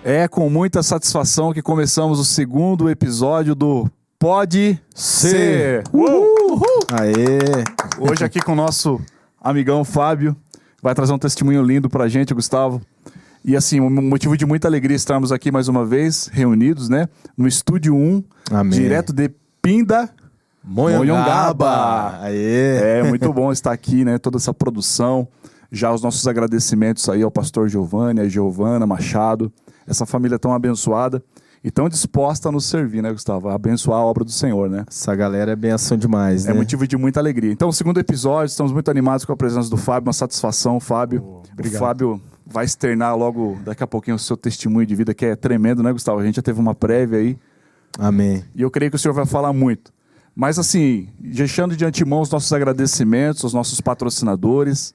É com muita satisfação que começamos o segundo episódio do Pode Ser. Uhul. Aê! Hoje aqui com o nosso amigão Fábio. Vai trazer um testemunho lindo pra gente, Gustavo. E assim, um motivo de muita alegria estarmos aqui mais uma vez, reunidos, né? No Estúdio 1, Amém. direto de Pindamonhangaba. Aê! É muito bom estar aqui, né? Toda essa produção. Já os nossos agradecimentos aí ao pastor Giovanni, a Giovana Machado. Essa família tão abençoada e tão disposta a nos servir, né, Gustavo? A abençoar a obra do Senhor, né? Essa galera é benção demais, né? É motivo de muita alegria. Então, segundo episódio, estamos muito animados com a presença do Fábio. Uma satisfação, Fábio. Obrigado. O Fábio vai externar logo, daqui a pouquinho, o seu testemunho de vida, que é tremendo, né, Gustavo? A gente já teve uma prévia aí. Amém. E eu creio que o Senhor vai falar muito. Mas, assim, deixando de antemão os nossos agradecimentos aos nossos patrocinadores,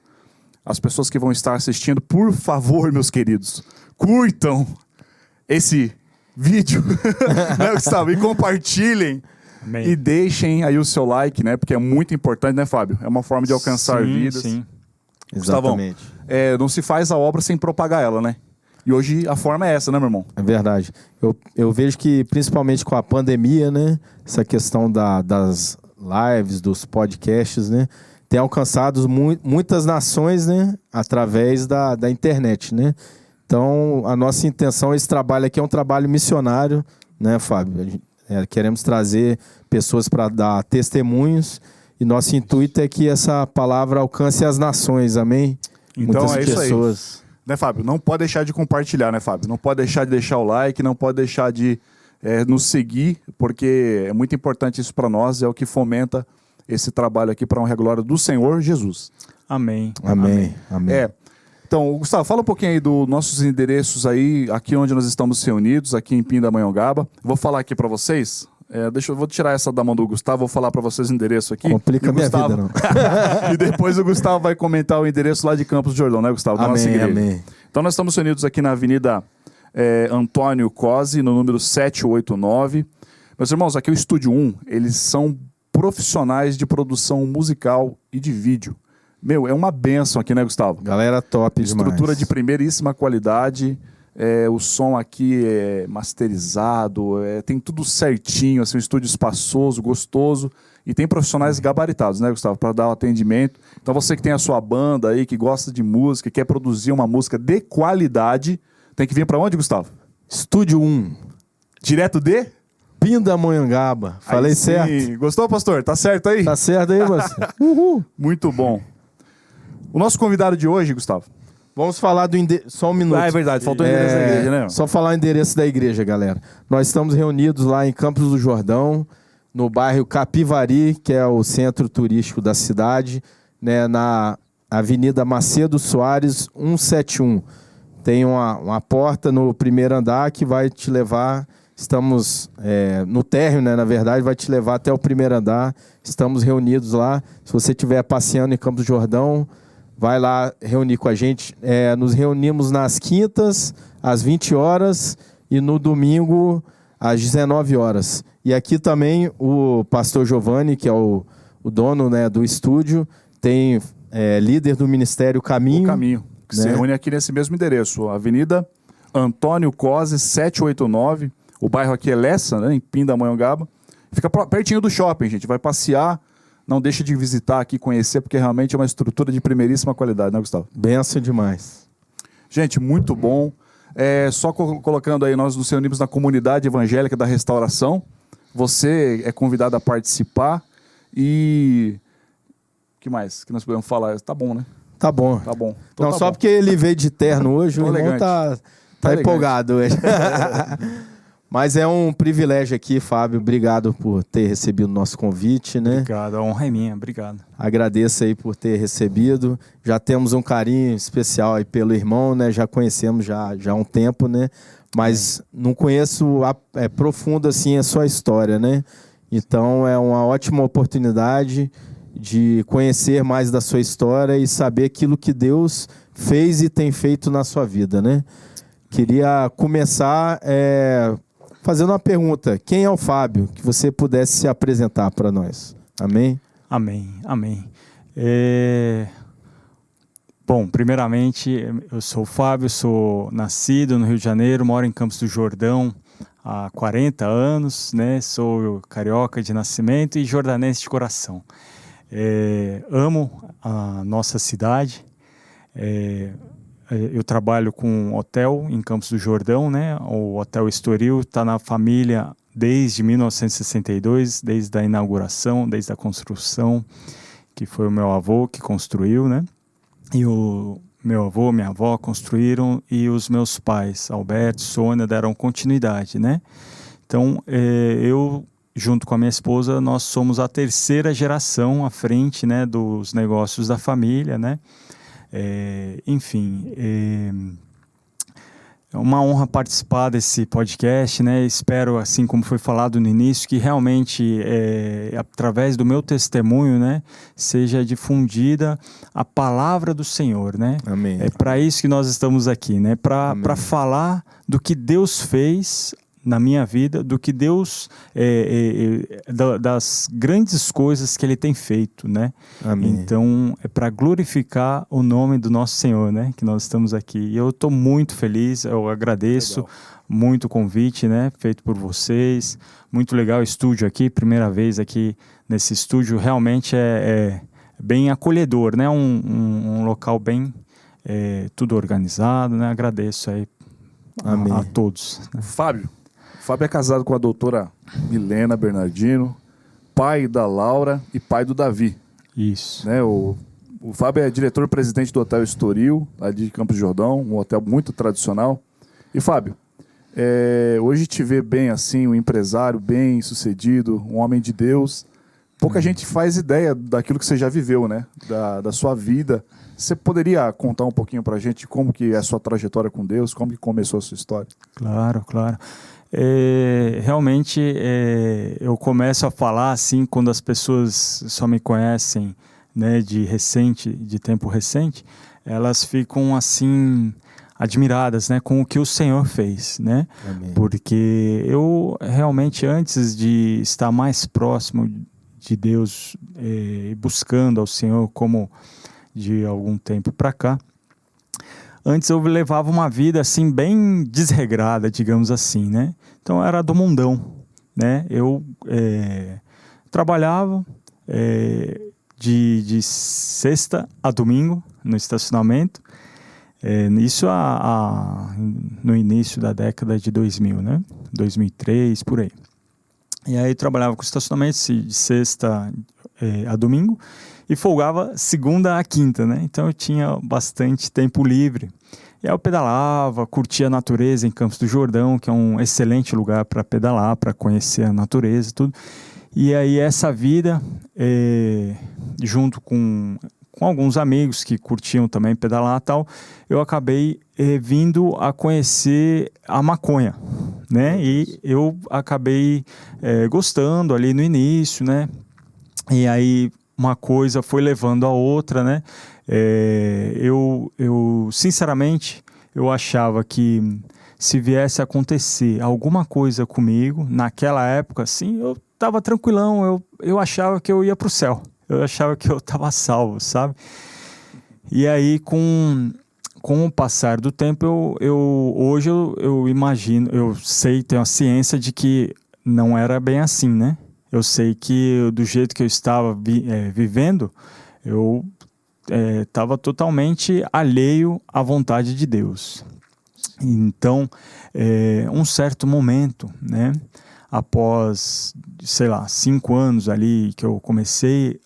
as pessoas que vão estar assistindo, por favor, meus queridos, curtam esse vídeo, né, Gustavo? E compartilhem. Amém. E deixem aí o seu like, né? Porque é muito importante, né, Fábio? É uma forma de alcançar vidas. Sim. Gustavão, Exatamente. não se faz a obra sem propagar ela, né? E hoje a forma é essa, né, meu irmão? É verdade. Eu vejo que, principalmente com a pandemia, né? Essa questão das lives, dos podcasts, né? Tem alcançado muitas nações, né? Através da internet, né? Então, a nossa intenção, esse trabalho aqui é um trabalho missionário, né, Fábio? Queremos trazer pessoas para dar testemunhos e nosso intuito é que essa palavra alcance as nações, amém? Então Muitas é isso pessoas. aí. Né, Fábio? Não pode deixar de compartilhar, né, Fábio? Não pode deixar de deixar o like, não pode deixar de nos seguir, porque é muito importante isso para nós, é o que fomenta esse trabalho aqui para a honra e glória do Senhor Jesus. Amém. Amém. Amém. Então, Gustavo, fala um pouquinho aí dos nossos endereços aí, aqui onde nós estamos reunidos, aqui em Pindamonhangaba. Vou falar aqui para vocês. Vou tirar essa da mão do Gustavo, vou falar para vocês o endereço aqui. Complica a minha vida, não. E depois o Gustavo vai comentar o endereço lá de Campos do Jordão, né, Gustavo? Da nossa igreja. Amém. Então, nós estamos reunidos aqui na Avenida Antônio Cosi, no número 789. Meus irmãos, aqui o Estúdio 1, eles são profissionais de produção musical e de vídeo. Meu, é uma bênção aqui, né, Gustavo? Galera top demais. Estrutura de primeiríssima qualidade. O som aqui é masterizado, tem tudo certinho, assim, um estúdio espaçoso, gostoso. E tem profissionais gabaritados, né, Gustavo, para dar o atendimento. Então você que tem a sua banda aí, que gosta de música, quer produzir uma música de qualidade, tem que vir para onde, Gustavo? Estúdio 1. Direto de Pindamonhangaba. Falei Aí sim. certo? Gostou, pastor? Tá certo aí? Tá certo aí, você? Uhul. Muito bom. O nosso convidado de hoje, Gustavo. Vamos falar do endereço. Só um minuto. É verdade, faltou o endereço da igreja, né? Só falar o endereço da igreja, galera. Nós estamos reunidos lá em Campos do Jordão, no bairro Capivari, que é o centro turístico da cidade, né, na Avenida Macedo Soares, 171. Tem uma porta no primeiro andar que vai te levar. Estamos no térreo, né, na verdade, vai te levar até o primeiro andar. Estamos reunidos lá. Se você estiver passeando em Campos do Jordão, vai lá reunir com a gente. Nos reunimos nas quintas, às 20 horas, e no domingo, às 19 horas. E aqui também o pastor Giovanni, que é o dono, né, do estúdio, tem líder do Ministério Caminho. O Caminho, que se reúne aqui nesse mesmo endereço. Avenida Antônio Cosi, 789. O bairro aqui é Lessa, né, em Pindamonhangaba. Fica pertinho do shopping, gente. Vai passear. Não deixe de visitar aqui, conhecer, porque realmente é uma estrutura de primeiríssima qualidade, né, Gustavo? Benção demais. Gente, muito bom. Só colocando aí, nós nos reunimos na comunidade evangélica da Restauração. Você é convidado a participar. E o que mais que nós podemos falar? Tá bom, né? Tá bom. Tá bom. Então Não, tá só bom. porque ele veio de terno hoje, o irmão elegante. tá elegante. empolgado hoje. Mas é um privilégio aqui, Fábio. Obrigado por ter recebido o nosso convite, né? Obrigado, a honra é minha, obrigado. Agradeço aí por ter recebido. Já temos um carinho especial aí pelo irmão, né? Já conhecemos já há um tempo, né? Mas não conheço profundo assim a sua história, né? Então é uma ótima oportunidade de conhecer mais da sua história e saber aquilo que Deus fez e tem feito na sua vida, né? Queria começar fazendo uma pergunta. Quem é o Fábio? Que você pudesse se apresentar para nós. Amém? Amém, amém. Bom, primeiramente, eu sou o Fábio, sou nascido no Rio de Janeiro, moro em Campos do Jordão há 40 anos, né? Sou carioca de nascimento e jordanense de coração. Amo a nossa cidade. Eu trabalho com um hotel em Campos do Jordão, né? O Hotel Estoril está na família desde 1962, desde a inauguração, desde a construção, que foi o meu avô que construiu, né? E o meu avô, minha avó construíram e os meus pais, Alberto, Sônia, deram continuidade, né? Então, eu, junto com a minha esposa, nós somos a terceira geração à frente, né, dos negócios da família, né? Enfim, é uma honra participar desse podcast, né? Espero, assim como foi falado no início, que realmente, através do meu testemunho, né, seja difundida a palavra do Senhor, né? Amém. É para isso que nós estamos aqui, né? Para falar do que Deus fez na minha vida, do que Deus, das grandes coisas que Ele tem feito, né? Amém. Então, é para glorificar o nome do nosso Senhor, né? Que nós estamos aqui. E eu estou muito feliz, eu agradeço muito o convite, né? Feito por vocês. Muito legal o estúdio aqui, primeira vez aqui nesse estúdio. Realmente é bem acolhedor, né? Um local bem, tudo organizado, né? Agradeço aí a todos. Né? Fábio é casado com a doutora Milena Bernardino, pai da Laura e pai do Davi. Isso. Né? O Fábio é diretor-presidente do Hotel Estoril, lá de Campos do Jordão, um hotel muito tradicional. E Fábio, hoje te vê bem assim, um empresário bem sucedido, um homem de Deus. Pouca gente faz ideia daquilo que você já viveu, né? Da sua vida. Você poderia contar um pouquinho pra gente como que é a sua trajetória com Deus, como que começou a sua história? Claro. Realmente, eu começo a falar assim quando as pessoas só me conhecem, né, de tempo recente, elas ficam assim admiradas, né, com o que o Senhor fez, né? Amém. Porque eu realmente, antes de estar mais próximo de Deus, buscando ao Senhor como de algum tempo para cá, antes eu levava uma vida assim bem desregrada, digamos assim, né? Então eu era do mundão, né? Eu trabalhava de sexta a domingo no estacionamento, isso no início da década de 2000, né? 2003, por aí. E aí eu trabalhava com estacionamento de sexta a domingo e folgava segunda a quinta, né? Então eu tinha bastante tempo livre. E aí eu pedalava, curtia a natureza em Campos do Jordão, que é um excelente lugar para pedalar, para conhecer a natureza e tudo. E aí essa vida, junto com alguns amigos que curtiam também pedalar e tal, eu acabei vindo a conhecer a maconha, né? E eu acabei gostando ali no início, né? E aí uma coisa foi levando a outra, né? Eu sinceramente, eu achava que se viesse a acontecer alguma coisa comigo, naquela época, assim, eu estava tranquilão, eu achava que eu ia para o céu. Eu achava que eu estava salvo, sabe? E aí, com o passar do tempo, hoje eu imagino, eu sei, tenho a ciência de que não era bem assim, né? Eu sei que do jeito que eu estava vivendo, eu estava totalmente alheio à vontade de Deus. Então, um certo momento, né? Após, sei lá, 5 anos ali que eu comecei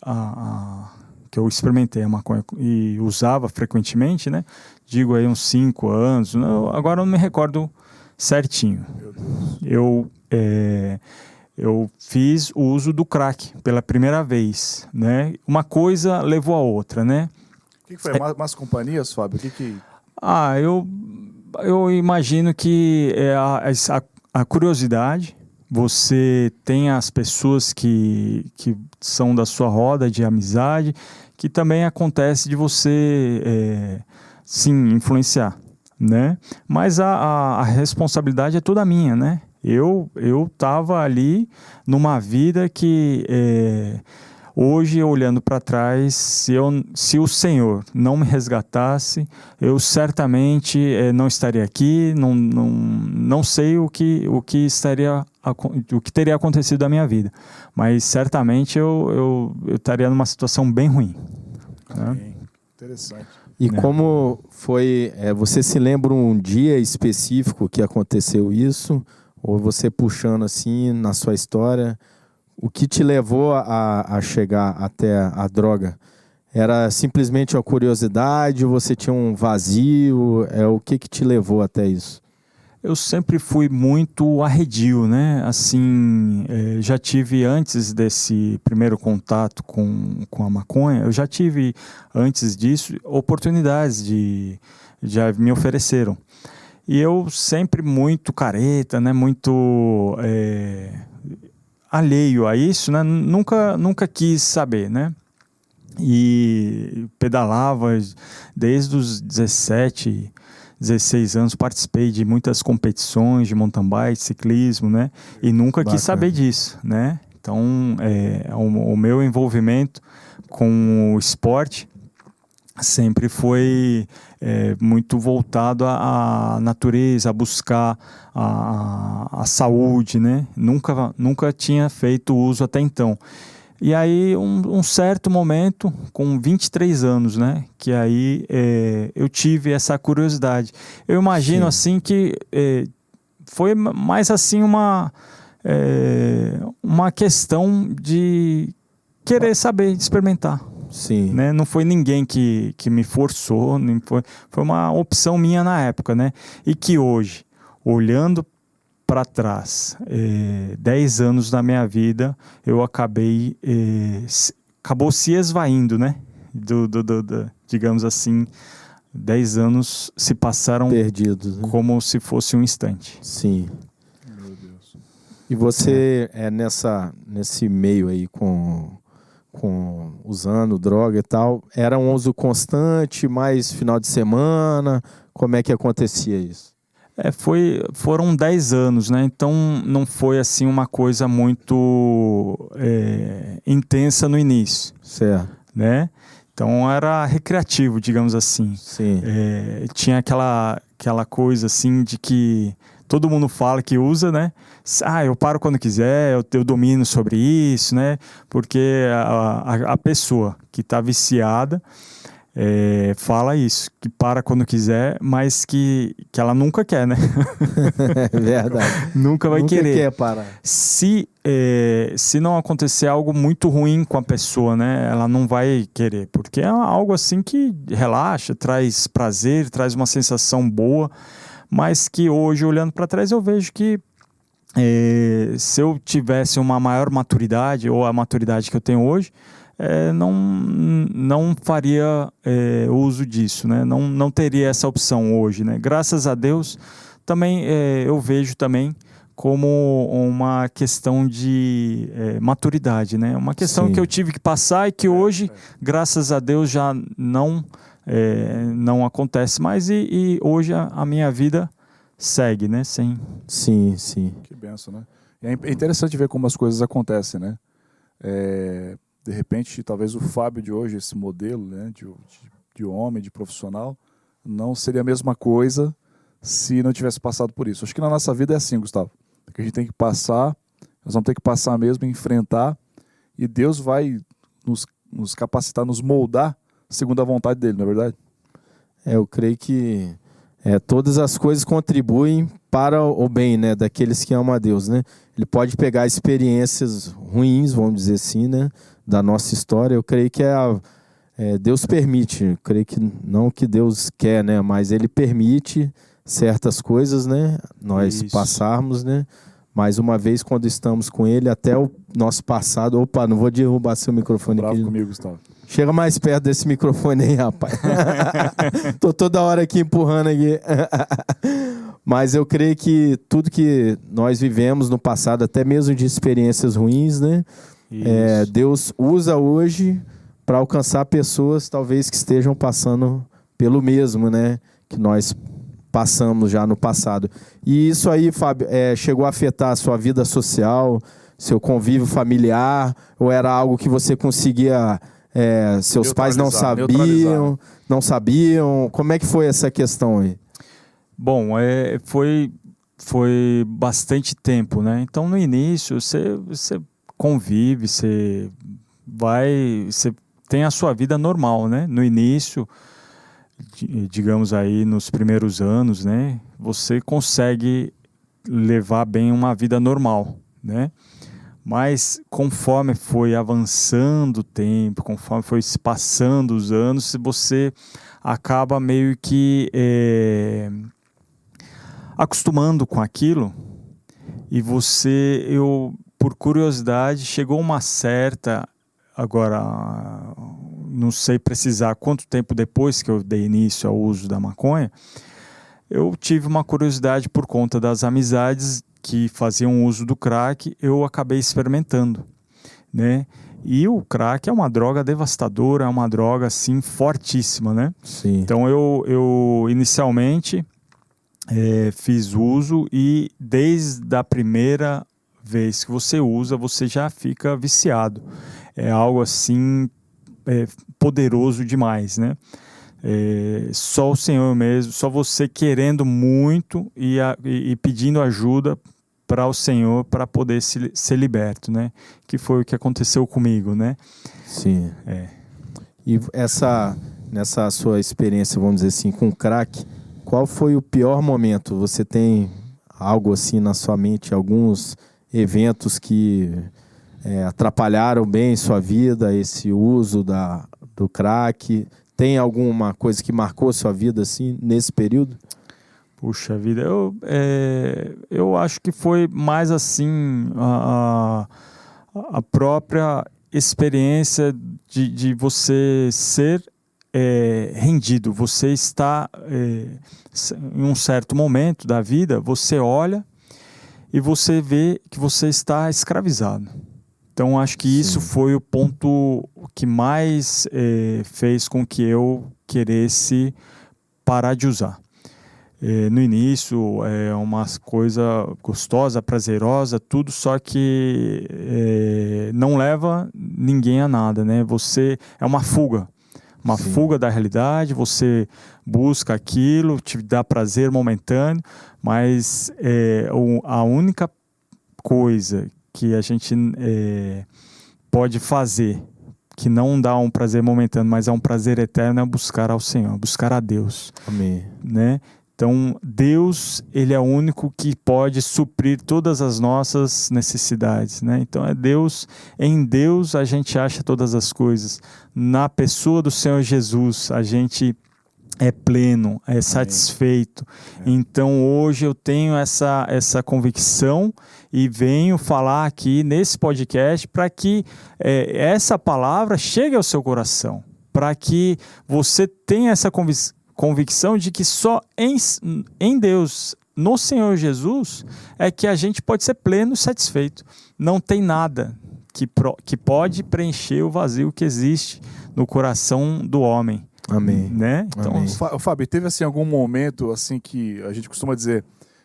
que eu experimentei a maconha e usava frequentemente, né? Digo aí uns 5 anos, agora eu não me recordo certinho. Eu fiz o uso do crack pela primeira vez, né? Uma coisa levou a outra, né? O que foi? Más companhias, Fábio? Eu imagino que a curiosidade. Você tem as pessoas que são da sua roda de amizade, que também acontece de você, sim, influenciar, né? Mas a responsabilidade é toda minha, né? Eu estava ali numa vida que hoje, olhando para trás, se o Senhor não me resgatasse, eu certamente não estaria aqui, não sei o que teria acontecido na minha vida, mas certamente eu estaria numa situação bem ruim. Né? Interessante. E como foi, você se lembra um dia específico que aconteceu isso? Ou você puxando assim na sua história, o que te levou a chegar até a droga? Era simplesmente uma curiosidade, ou você tinha um vazio? O que te levou até isso? Eu sempre fui muito arredio, né? Assim, já tive antes desse primeiro contato com a maconha, eu já tive antes disso oportunidades já me ofereceram. E eu sempre muito careta, né? Muito alheio a isso, né? Nunca quis saber, né? E pedalava desde os 17, 16 anos, participei de muitas competições de mountain bike, ciclismo, né? E nunca Bacana. quis saber disso, né? Então, o meu envolvimento com o esporte sempre foi muito voltado à natureza, a buscar a saúde, né? Nunca tinha feito uso até então. E aí, um certo momento, com 23 anos, né? Que aí eu tive essa curiosidade. Eu imagino, assim, que foi mais assim uma questão de querer saber, de experimentar. Sim. Né? Não foi ninguém que me forçou, foi uma opção minha na época, né? E que hoje, olhando para trás, 10 anos da minha vida, eu acabou se esvaindo, né? Digamos assim, 10 anos se passaram Perdidos, né? como se fosse um instante. Sim. Meu Deus. E você nesse meio aí usando droga e tal, era um uso constante, mais final de semana? Como é que acontecia isso? Foram 10 anos, né? Então não foi assim uma coisa muito intensa no início. Certo. Né? Então era recreativo, digamos assim. Sim. Tinha aquela coisa assim de que todo mundo fala que usa, né? Eu paro quando quiser, eu domino sobre isso, né? Porque a pessoa que está viciada fala isso, que para quando quiser, mas que ela nunca quer, né? É verdade. Nunca vai querer. Nunca quer parar. Se não acontecer algo muito ruim com a pessoa, né? Ela não vai querer, porque é algo assim que relaxa, traz prazer, traz uma sensação boa, mas que hoje, olhando para trás, eu vejo que se eu tivesse uma maior maturidade, ou a maturidade que eu tenho hoje, não faria uso disso, né? Não teria essa opção hoje, né? Graças a Deus, também eu vejo também como uma questão de maturidade, né? Uma questão que eu tive que passar e que hoje, graças a Deus, já não acontece mais e hoje a minha vida segue, né? Sim. Que benção, né? É interessante ver como as coisas acontecem, né? De repente, talvez o Fábio de hoje, esse modelo, né, de homem, de profissional, não seria a mesma coisa se não tivesse passado por isso. Acho que na nossa vida é assim, Gustavo. Que a gente tem que passar, nós vamos ter que passar mesmo, enfrentar, e Deus vai nos capacitar, nos moldar segundo a vontade dele, não é verdade? Eu creio que todas as coisas contribuem para o bem, né, daqueles que amam a Deus, né? Ele pode pegar experiências ruins, vamos dizer assim, né, da nossa história. Eu creio que Deus permite, eu creio que não que Deus quer, né, mas Ele permite certas coisas, né, nós passarmos, né, mas uma vez quando estamos com Ele, até o nosso passado, opa, não vou derrubar seu microfone Bravo aqui. Comigo, Gustavo. Chega mais perto desse microfone aí, rapaz. Tô toda hora aqui empurrando aqui. Mas eu creio que tudo que nós vivemos no passado, até mesmo de experiências ruins, né? Deus usa hoje para alcançar pessoas, talvez, que estejam passando pelo mesmo, né? Que nós passamos já no passado. E isso aí, Fábio, chegou a afetar a sua vida social, seu convívio familiar, ou era algo que você conseguia... seus pais não sabiam? Como é que foi essa questão aí? Bom, foi bastante tempo, né? Então, no início, você convive, você tem a sua vida normal, né? No início, digamos aí, nos primeiros anos, né? Você consegue levar bem uma vida normal, né? Mas conforme foi avançando o tempo, conforme foi se passando os anos, você acaba meio que acostumando com aquilo, e por curiosidade, chegou uma certa, agora não sei precisar quanto tempo depois que eu dei início ao uso da maconha, eu tive uma curiosidade por conta das amizades que faziam uso do crack, eu acabei experimentando, né? E o crack é uma droga devastadora, é uma droga assim fortíssima, né? Sim. Então eu inicialmente fiz uso, e desde a primeira vez que você usa, você já fica viciado. É algo assim poderoso demais, né? Só o Senhor mesmo, só você querendo muito e pedindo ajuda para o Senhor para poder ser liberto, né? Que foi o que aconteceu comigo, né? Sim. E nessa sua experiência, vamos dizer assim, com crack, qual foi o pior momento? Você tem algo assim na sua mente, alguns eventos que atrapalharam bem sua vida, esse uso do crack? Tem alguma coisa que marcou sua vida assim nesse período? Puxa vida, eu acho que foi mais assim a própria experiência de você ser rendido. Você está em um certo momento da vida, você olha e você vê que você está escravizado. Então acho que isso foi o ponto que mais fez com que eu queresse parar de usar. No início é uma coisa gostosa, prazerosa, tudo, só que não leva ninguém a nada, né? É uma fuga. Fuga da realidade, você busca aquilo, te dá prazer momentâneo, mas a única coisa que a gente pode fazer, que não dá um prazer momentâneo, mas é um prazer eterno, é buscar ao Senhor, buscar a Deus. Amém. Né? Então, Deus, Ele é o único que pode suprir todas as nossas necessidades, né? Então, em Deus a gente acha todas as coisas. Na pessoa do Senhor Jesus, a gente é pleno, é satisfeito. Então, hoje eu tenho essa convicção e venho falar aqui nesse podcast para que essa palavra chegue ao seu coração, para que você tenha essa convicção de que só em Deus, no Senhor Jesus, é que a gente pode ser pleno e satisfeito. Não tem nada que pode preencher o vazio que existe no coração do homem. Amém. Né? Então, Amém. Fábio, teve assim algum momento assim que a gente costuma dizer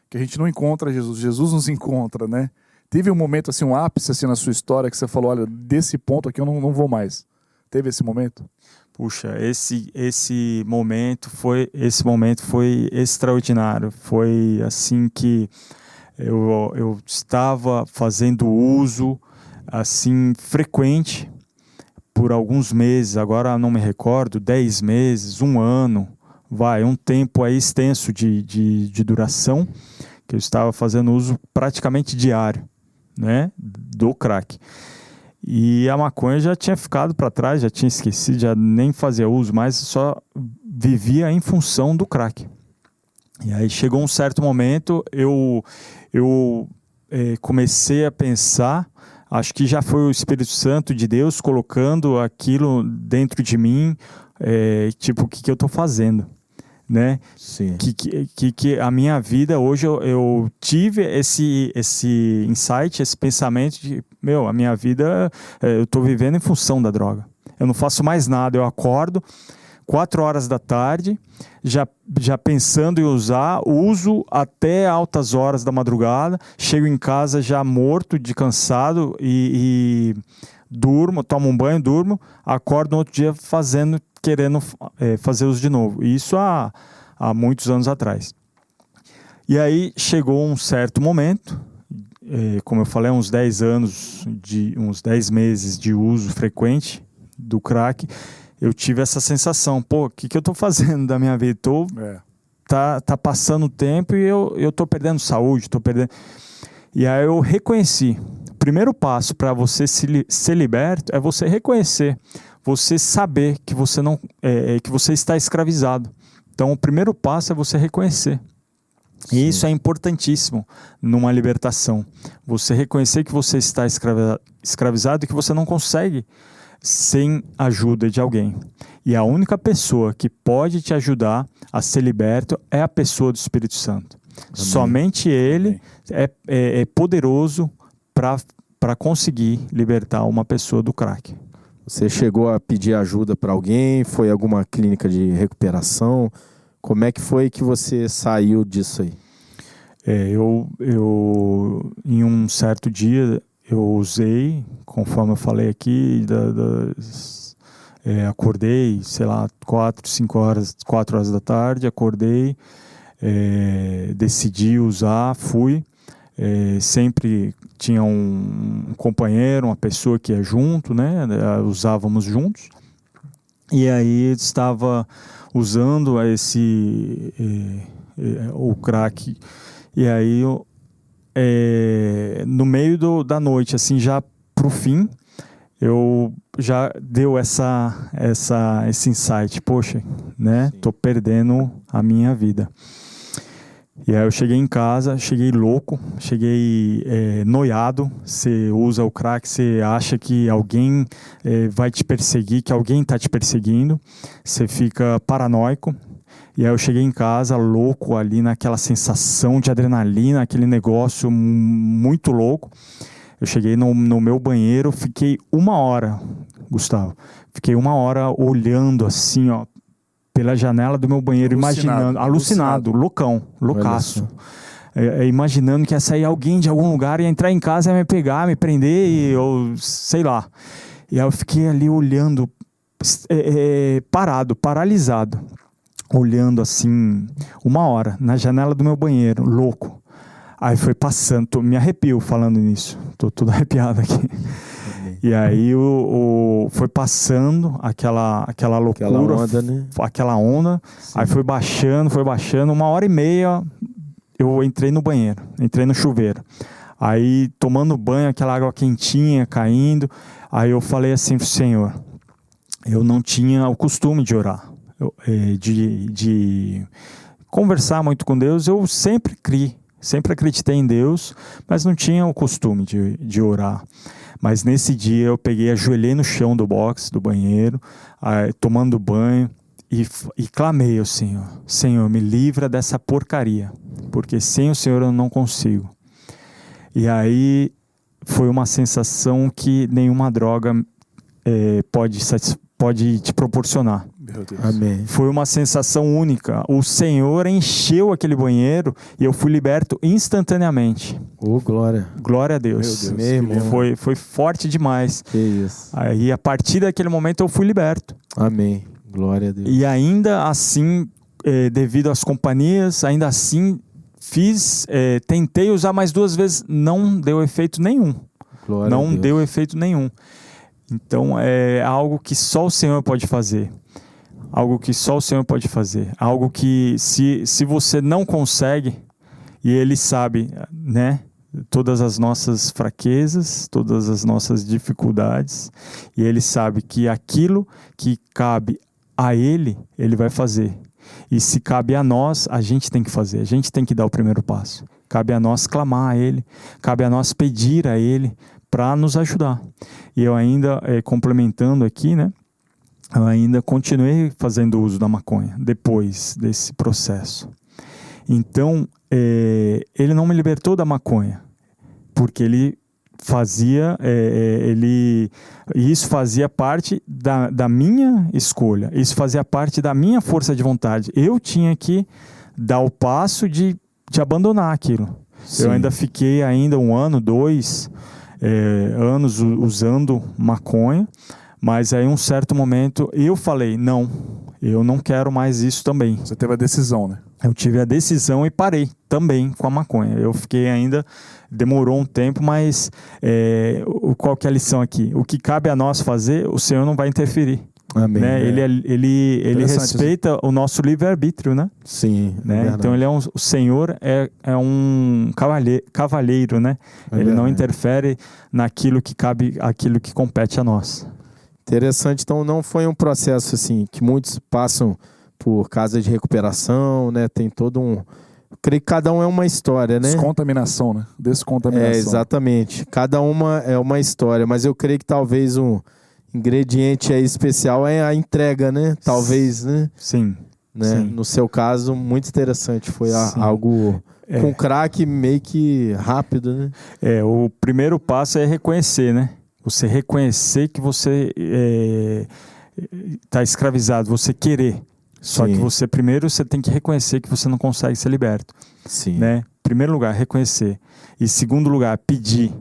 que a gente não encontra Jesus, Jesus nos encontra, né? Teve um momento assim, um ápice assim na sua história que você falou, olha, desse ponto aqui eu não vou mais. Teve esse momento? Puxa, esse momento foi extraordinário. Foi assim que eu estava fazendo uso assim frequente por alguns meses, agora não me recordo, 10 meses, 1 ano, um tempo aí extenso de duração, que eu estava fazendo uso praticamente diário, né, do crack. E a maconha já tinha ficado para trás, já tinha esquecido, já nem fazia uso, mas só vivia em função do crack. E aí chegou um certo momento, eu comecei a pensar, acho que já foi o Espírito Santo de Deus colocando aquilo dentro de mim, tipo, o que eu estou fazendo? Né? Sim. Que a minha vida hoje eu tive esse insight, esse pensamento de a minha vida eu estou vivendo em função da droga. Eu não faço mais nada, eu acordo 4 horas da tarde, já pensando em usar, uso até altas horas da madrugada, chego em casa já morto, de cansado e durmo, tomo um banho, durmo, acordo no outro dia querendo fazer uso de novo. Isso há muitos anos atrás. E aí chegou um certo momento, como eu falei, uns 10 meses de uso frequente do crack, eu tive essa sensação, o que eu estou fazendo da minha vida? Tá passando o tempo e eu estou perdendo saúde, estou perdendo... E aí eu reconheci. O primeiro passo para você ser liberto é você reconhecer, você saber que você não que você está escravizado. Então o primeiro passo é você reconhecer. Sim. E isso é importantíssimo numa libertação. Você reconhecer que você está escravizado e que você não consegue sem a ajuda de alguém. E a única pessoa que pode te ajudar a ser liberto é a pessoa do Espírito Santo. Amém. Somente Ele é poderoso para conseguir libertar uma pessoa do crack. Você chegou a pedir ajuda para alguém? Foi alguma clínica de recuperação? Como é que foi que você saiu disso aí? Eu em um certo dia, eu usei, conforme eu falei aqui, acordei, sei lá, 4 horas da tarde, acordei, decidi usar, fui. Sempre tinha um companheiro, uma pessoa que ia junto, né? Usávamos juntos. E aí estava usando o crack. E aí, no meio da noite, assim, já pro fim, eu já deu esse insight. Poxa, né? Tô perdendo a minha vida. E aí eu cheguei em casa, cheguei louco, cheguei noiado. Você usa o crack, você acha que alguém vai te perseguir, que alguém está te perseguindo. Você fica paranoico. E aí eu cheguei em casa louco ali, naquela sensação de adrenalina, aquele negócio muito louco. Eu cheguei no meu banheiro, fiquei 1 hora, Gustavo. Fiquei 1 hora olhando assim, ó, pela janela do meu banheiro, alucinado, loucaço. Imaginando que ia sair alguém de algum lugar, ia entrar em casa, ia me pegar, me prender, ou sei lá. E aí eu fiquei ali olhando, paralisado, olhando assim, 1 hora, na janela do meu banheiro, louco. Aí foi passando, me arrepio falando nisso, tô todo arrepiado aqui. E aí foi passando aquela loucura, aquela onda, Sim. Aí foi baixando, 1h30 eu entrei no banheiro, entrei no chuveiro. Aí tomando banho, aquela água quentinha caindo, aí eu falei assim pro Senhor, eu não tinha o costume de orar, de conversar muito com Deus, eu sempre acreditei em Deus, mas não tinha o costume de orar. Mas nesse dia eu ajoelhei no chão do box, do banheiro, tomando banho, e clamei ao Senhor: Senhor, me livra dessa porcaria, porque sem o Senhor eu não consigo. E aí foi uma sensação que nenhuma droga pode te proporcionar. Meu Deus. Amém. Foi uma sensação única. O Senhor encheu aquele banheiro e eu fui liberto instantaneamente. Glória. Glória a Deus. Meu Deus. Foi forte demais. Que isso. Aí, a partir daquele momento, eu fui liberto. Amém. Glória a Deus. E ainda assim, devido às companhias, ainda assim, tentei usar mais 2 vezes, não deu efeito nenhum. Glória a Deus. Deu efeito nenhum. Então, é algo que só o Senhor pode fazer. Algo que só o Senhor pode fazer. Algo que, se você não consegue, e Ele sabe, né? Todas as nossas fraquezas, todas as nossas dificuldades, e Ele sabe que aquilo que cabe a Ele, Ele vai fazer. E se cabe a nós, a gente tem que fazer, a gente tem que dar o primeiro passo. Cabe a nós clamar a Ele, cabe a nós pedir a Ele para nos ajudar. E eu ainda, complementando aqui, né? Eu ainda continuei fazendo uso da maconha depois desse processo. Então, ele não me libertou da maconha, porque ele fazia, isso fazia parte da minha escolha, isso fazia parte da minha força de vontade. Eu tinha que dar o passo de abandonar aquilo. Sim. Eu ainda fiquei 1 ano, 2 anos usando maconha, mas aí um certo momento eu falei, não, eu não quero mais isso também. Você teve a decisão, né? Eu tive a decisão e parei também com a maconha. Eu fiquei ainda, demorou um tempo, mas qual que é a lição aqui? O que cabe a nós fazer, o Senhor não vai interferir. Amém. Né? Ele respeita o nosso livre-arbítrio, né? Sim, Né? Então o Senhor é um cavalheiro, né? Ele não interfere naquilo que cabe, aquilo que compete a nós. Interessante. Então não foi um processo assim que muitos passam por casa de recuperação, né? Tem todo um... Eu creio que cada um é uma história, né? Descontaminação, né? Descontaminação. Exatamente. Cada uma é uma história, mas eu creio que talvez um ingrediente aí especial é a entrega, né? Talvez, né? Sim. Né? Sim. No seu caso, muito interessante. Foi algo com crack meio que rápido, né? O primeiro passo é reconhecer, né? Você reconhecer que você está escravizado, você querer. Só Sim. que você tem que reconhecer que você não consegue ser liberto. Sim. Né? Primeiro lugar, reconhecer. E segundo lugar, pedir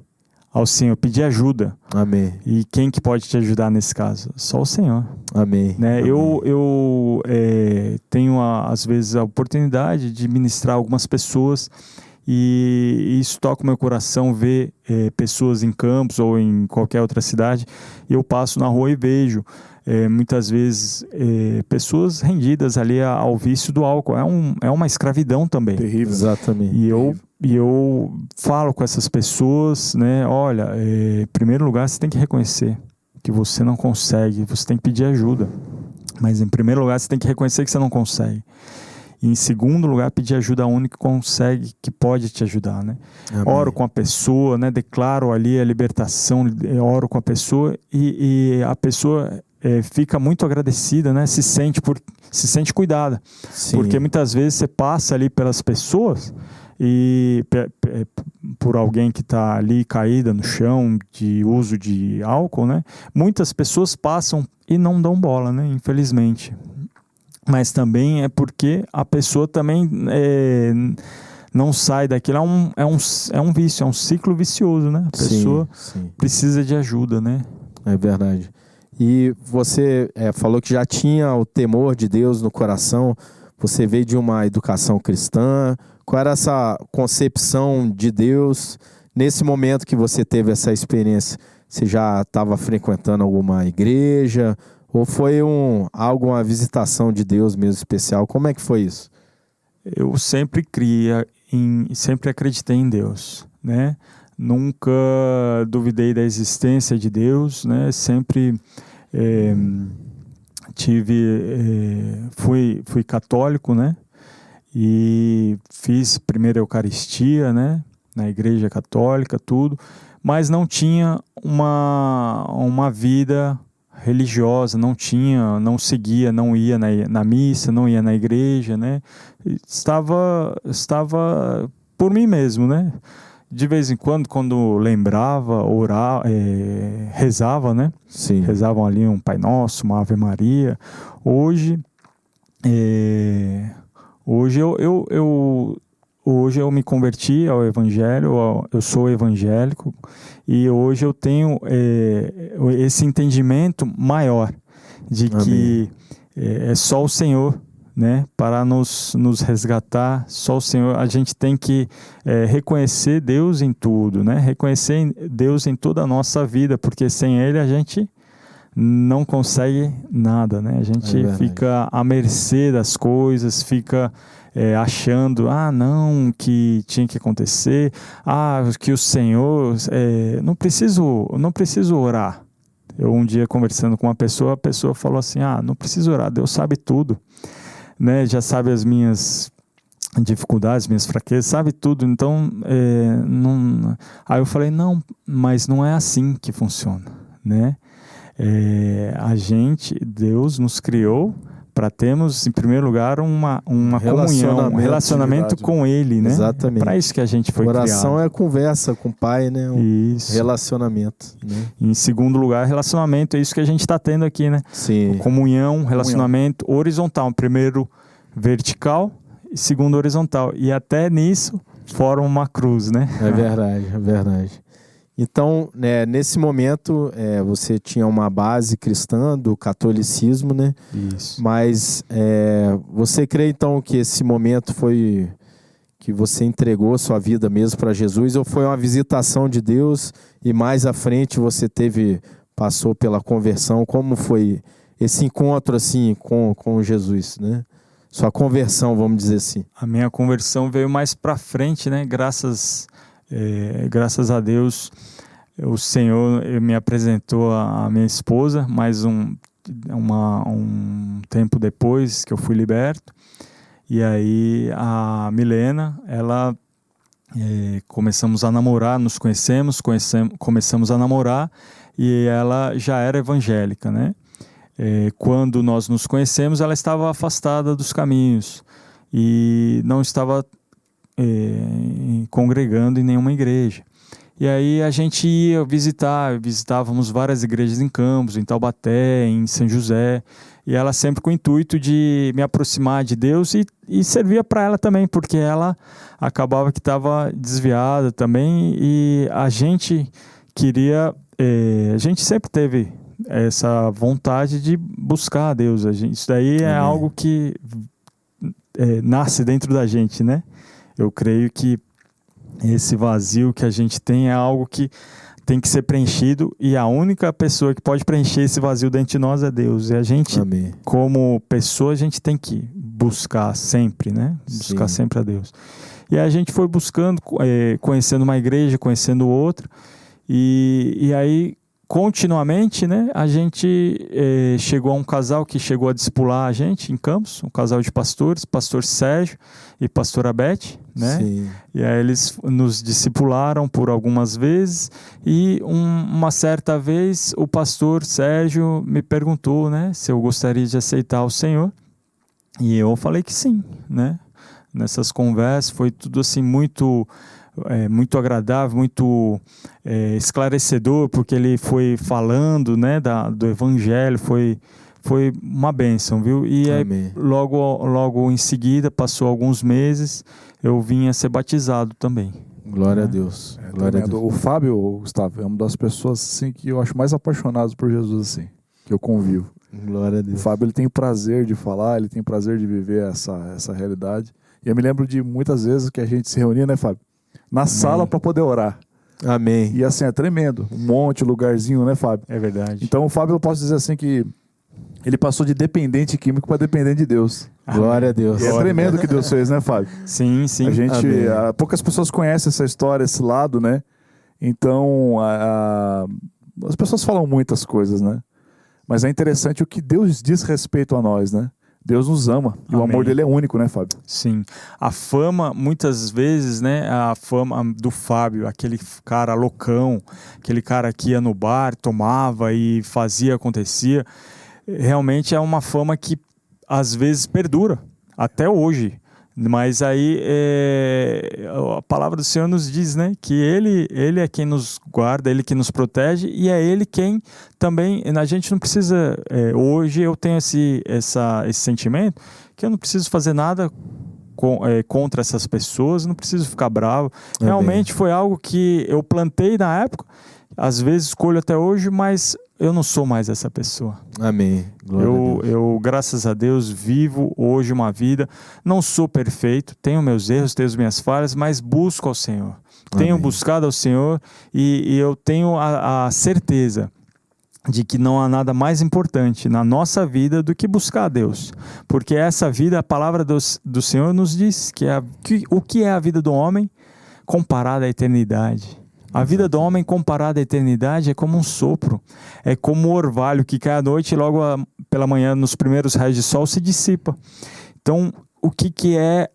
ao Senhor, pedir ajuda. Amém. E quem que pode te ajudar nesse caso? Só o Senhor. Amém. Né? Amém. Eu tenho, às vezes, a oportunidade de ministrar algumas pessoas e isso toca o meu coração ver pessoas em Campos ou em qualquer outra cidade. Eu passo na rua e vejo muitas vezes pessoas rendidas ali ao vício do álcool. É uma escravidão também. Terrível. Exatamente. E eu falo com essas pessoas, né? Olha, em primeiro lugar você tem que reconhecer que você não consegue, você tem que pedir ajuda. Mas em primeiro lugar você tem que reconhecer que você não consegue. E em segundo lugar, pedir ajuda ao único que consegue, que pode te ajudar, né? Oro com a pessoa, né? Declaro ali a libertação, oro com a pessoa e a pessoa fica muito agradecida, né? Se sente cuidada. Sim. Porque muitas vezes você passa ali pelas pessoas e por alguém que está ali caída no chão de uso de álcool, né? Muitas pessoas passam e não dão bola, né? Infelizmente. Mas também é porque a pessoa também não sai daquilo. É um vício, é um ciclo vicioso, né? A pessoa precisa de ajuda, né? É verdade. E você falou que já tinha o temor de Deus no coração. Você veio de uma educação cristã. Qual era essa concepção de Deus nesse momento que você teve essa experiência? Você já estava frequentando alguma igreja? Ou foi uma visitação de Deus mesmo especial? Como é que foi isso? Eu sempre sempre acreditei em Deus, né? Nunca duvidei da existência de Deus, né? Sempre fui católico, né? E fiz primeira Eucaristia, né? Na igreja católica, tudo. Mas não tinha uma vida religiosa, não seguia, não ia na missa, não ia na igreja, né? Estava por mim mesmo, né? De vez em quando lembrava, orava, rezava, né? Sim. Rezavam ali um Pai Nosso, uma Ave Maria. Hoje eu me converti ao Evangelho, eu sou evangélico e hoje eu tenho esse entendimento maior de que é só o Senhor, né, para nos resgatar, só o Senhor. A gente tem que reconhecer Deus em tudo, né, reconhecer Deus em toda a nossa vida, porque sem Ele a gente não consegue nada, né? A gente fica à mercê das coisas, fica achando, não, que tinha que acontecer, que o Senhor, não preciso orar. Eu um dia conversando com uma pessoa, a pessoa falou assim, não preciso orar, Deus sabe tudo, né? Já sabe as minhas dificuldades, minhas fraquezas, sabe tudo, então não... Aí eu falei, não, mas não é assim que funciona, né? Deus nos criou para termos, em primeiro lugar, uma comunhão, um relacionamento intimidade, com Ele, né? Exatamente. Para isso que a gente foi criado. Oração é conversa com o Pai, né? Isso. Relacionamento, né? Em segundo lugar, relacionamento, é isso que a gente está tendo aqui, né? Sim. Comunhão, relacionamento horizontal. Primeiro vertical e segundo horizontal. E até nisso forma uma cruz, né? É verdade, é verdade. Então, né, nesse momento, você tinha uma base cristã do catolicismo, né? Isso. Mas você crê, então, que esse momento foi que você entregou sua vida mesmo para Jesus, ou foi uma visitação de Deus e mais à frente você passou pela conversão? Como foi esse encontro, assim, com Jesus, né? Sua conversão, vamos dizer assim. A minha conversão veio mais para frente, né? Graças a Deus, o Senhor me apresentou a minha esposa, mais um tempo depois que eu fui liberto. E aí a Milena, ela começamos a namorar, nos começamos a namorar, e ela já era evangélica, né? Quando nós nos conhecemos, ela estava afastada dos caminhos e não estava congregando em nenhuma igreja. E aí a gente ia visitávamos várias igrejas em Campos, em Taubaté, em São José, e ela sempre com o intuito de me aproximar de Deus e servia para ela também, porque ela acabava que estava desviada também, e a gente queria, a gente sempre teve essa vontade de buscar a Deus. Isso daí é algo que nasce dentro da gente, né? Eu creio que esse vazio que a gente tem é algo que tem que ser preenchido, e a única pessoa que pode preencher esse vazio dentro de nós é Deus. E a gente, como pessoa, a gente tem que buscar sempre, né? Buscar sempre a Deus. E a gente foi buscando, conhecendo uma igreja, conhecendo outra, e aí continuamente, né, a gente chegou a um casal que chegou a discipular a gente em Campos, um casal de pastores, pastor Sérgio e pastora Beth, né? Sim. E aí eles nos discipularam por algumas vezes, e uma certa vez o pastor Sérgio me perguntou, né, se eu gostaria de aceitar o Senhor, e eu falei que sim, né? Nessas conversas foi tudo assim muito agradável, muito esclarecedor, porque ele foi falando, né, do evangelho, foi uma bênção, viu? E aí, logo em seguida, passou alguns meses, eu vim a ser batizado também. Glória a Deus. Glória a Deus. O Fábio, Gustavo, é uma das pessoas assim, que eu acho mais apaixonados por Jesus, assim, que eu convivo. Glória a Deus. O Fábio, ele tem prazer de falar, ele tem prazer de viver essa realidade. E eu me lembro de muitas vezes que a gente se reunia, né, Fábio? Na sala para poder orar. Amém. E assim, é tremendo. Um monte, lugarzinho, né, Fábio? É verdade. Então o Fábio, eu posso dizer assim que ele passou de dependente químico para dependente de Deus. Glória a Deus. E é tremendo o que Deus fez, né, Fábio? Sim, sim. A gente, poucas pessoas conhecem essa história, esse lado, né? Então, as pessoas falam muitas coisas, né? Mas é interessante o que Deus diz respeito a nós, né? Deus nos ama. E o amor dele é único, né, Fábio? Sim. A fama, muitas vezes, né, a fama do Fábio, aquele cara loucão, aquele cara que ia no bar, tomava e fazia, acontecia, realmente é uma fama que às vezes perdura, até hoje. Mas aí a palavra do Senhor nos diz, né, que ele é quem nos guarda, ele que nos protege, e é ele quem também, a gente não precisa, hoje eu tenho esse sentimento, que eu não preciso fazer nada contra essas pessoas, não preciso ficar bravo. Realmente foi algo que eu plantei na época, às vezes escolho até hoje, mas eu não sou mais essa pessoa. Amém. Glória a Deus. Eu, graças a Deus, vivo hoje uma vida, não sou perfeito, tenho meus erros, tenho as minhas falhas, mas busco ao Senhor. Amém. Tenho buscado ao Senhor, e eu tenho a certeza de que não há nada mais importante na nossa vida do que buscar a Deus. Porque essa vida, a palavra do Senhor nos diz o que é a vida do homem comparada à eternidade. A vida do homem comparada à eternidade é como um sopro, é como um orvalho que cai à noite e logo pela manhã, nos primeiros raios de sol, se dissipa. Então, o que é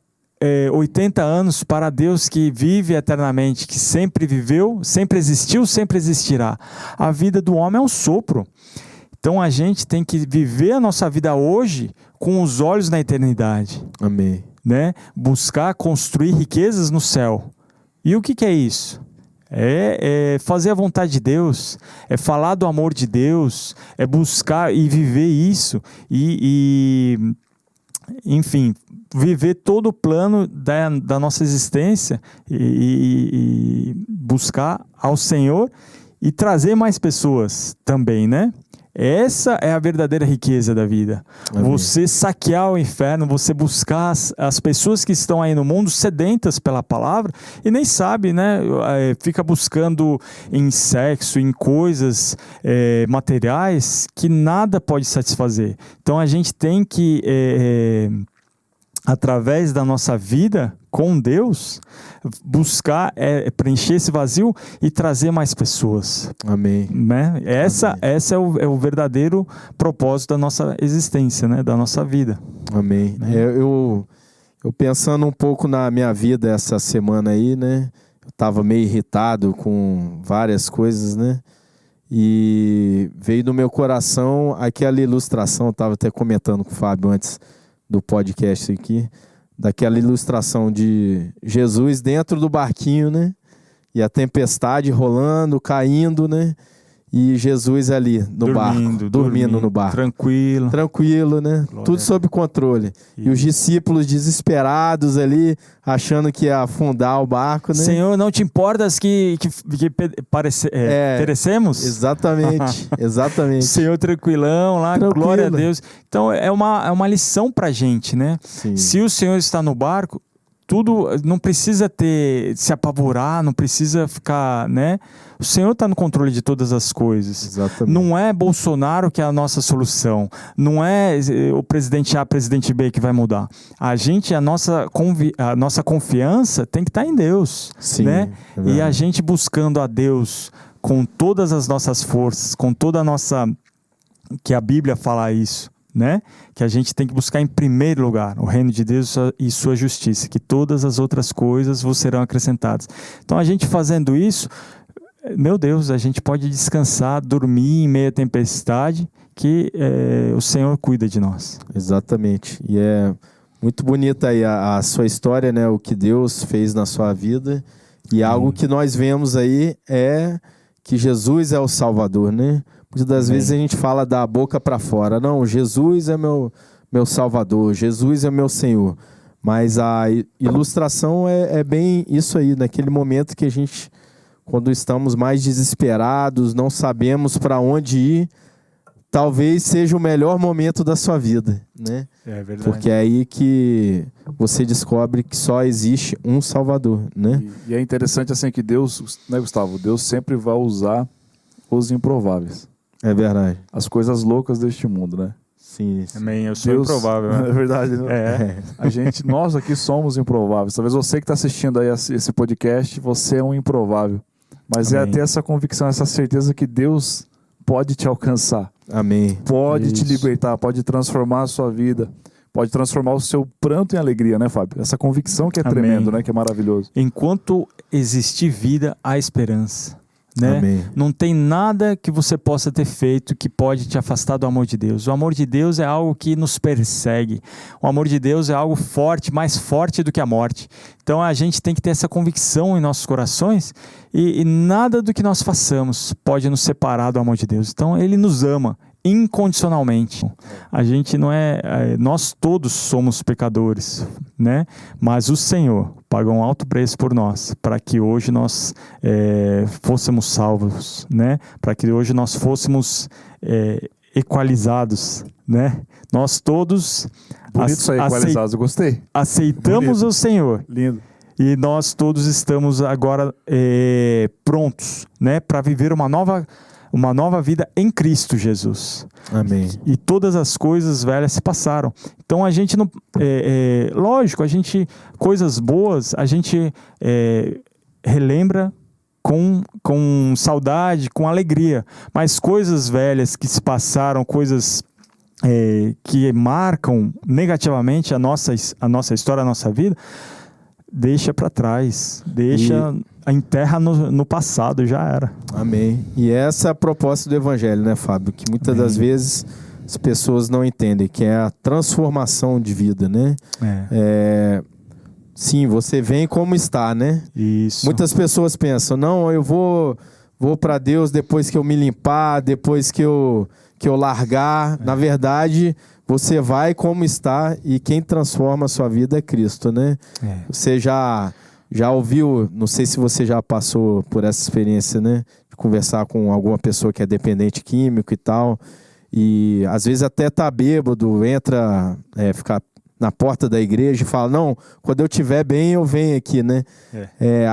80 anos para Deus que vive eternamente, que sempre viveu, sempre existiu, sempre existirá? A vida do homem é um sopro. Então a gente tem que viver a nossa vida hoje com os olhos na eternidade. Amém. Né? Buscar construir riquezas no céu. E o que é isso? É fazer a vontade de Deus, é falar do amor de Deus, é buscar e viver isso enfim, viver todo o plano da nossa existência e buscar ao Senhor e trazer mais pessoas também, né? Essa é a verdadeira riqueza da vida. Amém. Você saquear o inferno, você buscar as pessoas que estão aí no mundo sedentas pela palavra e nem sabe, né? Fica buscando em sexo, em coisas materiais que nada pode satisfazer. Então a gente tem que, através da nossa vida com Deus, buscar preencher esse vazio e trazer mais pessoas. Amém. Né? Essa é o verdadeiro propósito da nossa existência, né? Da nossa vida. Amém. Eu pensando um pouco na minha vida essa semana aí, né? Eu tava meio irritado com várias coisas, né? E veio no meu coração aquela ilustração, eu tava até comentando com o Fábio antes do podcast aqui, daquela ilustração de Jesus dentro do barquinho, né? E a tempestade rolando, caindo, né? E Jesus ali no barco, dormindo no barco. Tranquilo, né? Glória. Tudo sob controle. E os discípulos desesperados ali, achando que ia afundar o barco, né? Senhor, não te importas que perecemos? Exatamente, exatamente. Senhor tranquilão lá, Tranquilo. Glória a Deus. Então é uma lição pra gente, né? Sim. Se o Senhor está no barco, tudo não precisa se apavorar, não precisa ficar, né? O Senhor está no controle de todas as coisas. Exatamente. Não é Bolsonaro que é a nossa solução. Não é o presidente A, presidente B que vai mudar. A nossa confiança tem que estar em Deus. Sim, né? é E a gente buscando a Deus com todas as nossas forças, com toda a nossa... que a Bíblia fala isso. Né? Que a gente tem que buscar em primeiro lugar o reino de Deus e sua justiça, que todas as outras coisas vos serão acrescentadas. Então a gente fazendo isso, meu Deus, a gente pode descansar, dormir em meio à tempestade, que o Senhor cuida de nós. Exatamente. E é muito bonita aí a sua história, né? O que Deus fez na sua vida. E algo que nós vemos aí é que Jesus é o Salvador, né? Muitas das vezes a gente fala da boca para fora. Não, Jesus é meu Salvador, Jesus é meu Senhor. Mas a ilustração é bem isso aí, naquele momento que a gente, quando estamos mais desesperados, não sabemos para onde ir, talvez seja o melhor momento da sua vida, né? É verdade. Porque é aí que você descobre que só existe um Salvador, né? E é interessante assim que Deus, né, Gustavo? Deus sempre vai usar os improváveis. É verdade. As coisas loucas deste mundo, né? Sim. Amém, eu sou Deus, improvável. Né? É verdade, né? Nós aqui somos improváveis. Talvez você que está assistindo aí esse podcast, você é um improvável. Mas Amém. é ter essa convicção, essa certeza que Deus pode te alcançar. Amém. Pode te libertar, pode transformar a sua vida. Pode transformar o seu pranto em alegria, né, Fábio? Essa convicção que é Amém. tremendo, né? Que é maravilhoso. Enquanto existir vida, há esperança. Né? Amém. Não tem nada que você possa ter feito que pode te afastar do amor de Deus. O amor de Deus é algo que nos persegue. O amor de Deus é algo forte, mais forte do que a morte. Então a gente tem que ter essa convicção em nossos corações e nada do que nós façamos pode nos separar do amor de Deus. Então Ele nos ama incondicionalmente. A gente não nós todos somos pecadores, né? Mas o Senhor pagou um alto preço por nós, para que hoje nós fôssemos salvos, né? Para que hoje nós fôssemos equalizados, né? Nós todos Bonito isso aí, equalizados, eu gostei. aceitamos Bonito. o Senhor. Lindo. E nós todos estamos agora prontos, né? Para viver uma nova vida em Cristo Jesus. Amém. E todas as coisas velhas se passaram. Então a gente não... lógico, coisas boas, a gente relembra com saudade, com alegria. Mas coisas velhas que se passaram, coisas que marcam negativamente a nossa história, a nossa vida, deixa para trás. enterra no passado, já era. Amém. E essa é a proposta do evangelho, né, Fábio? Que muitas das vezes as pessoas não entendem, que é a transformação de vida, né? Sim, você vem como está, né? Isso. Muitas pessoas pensam, não, eu vou para Deus depois que eu me limpar, depois que eu largar. Na verdade, você vai como está e quem transforma a sua vida é Cristo, né? Você já ouviu, não sei se você já passou por essa experiência, né? De conversar com alguma pessoa que é dependente químico e tal, e às vezes até tá bêbado, entra, fica na porta da igreja e fala, não, quando eu estiver bem eu venho aqui, né?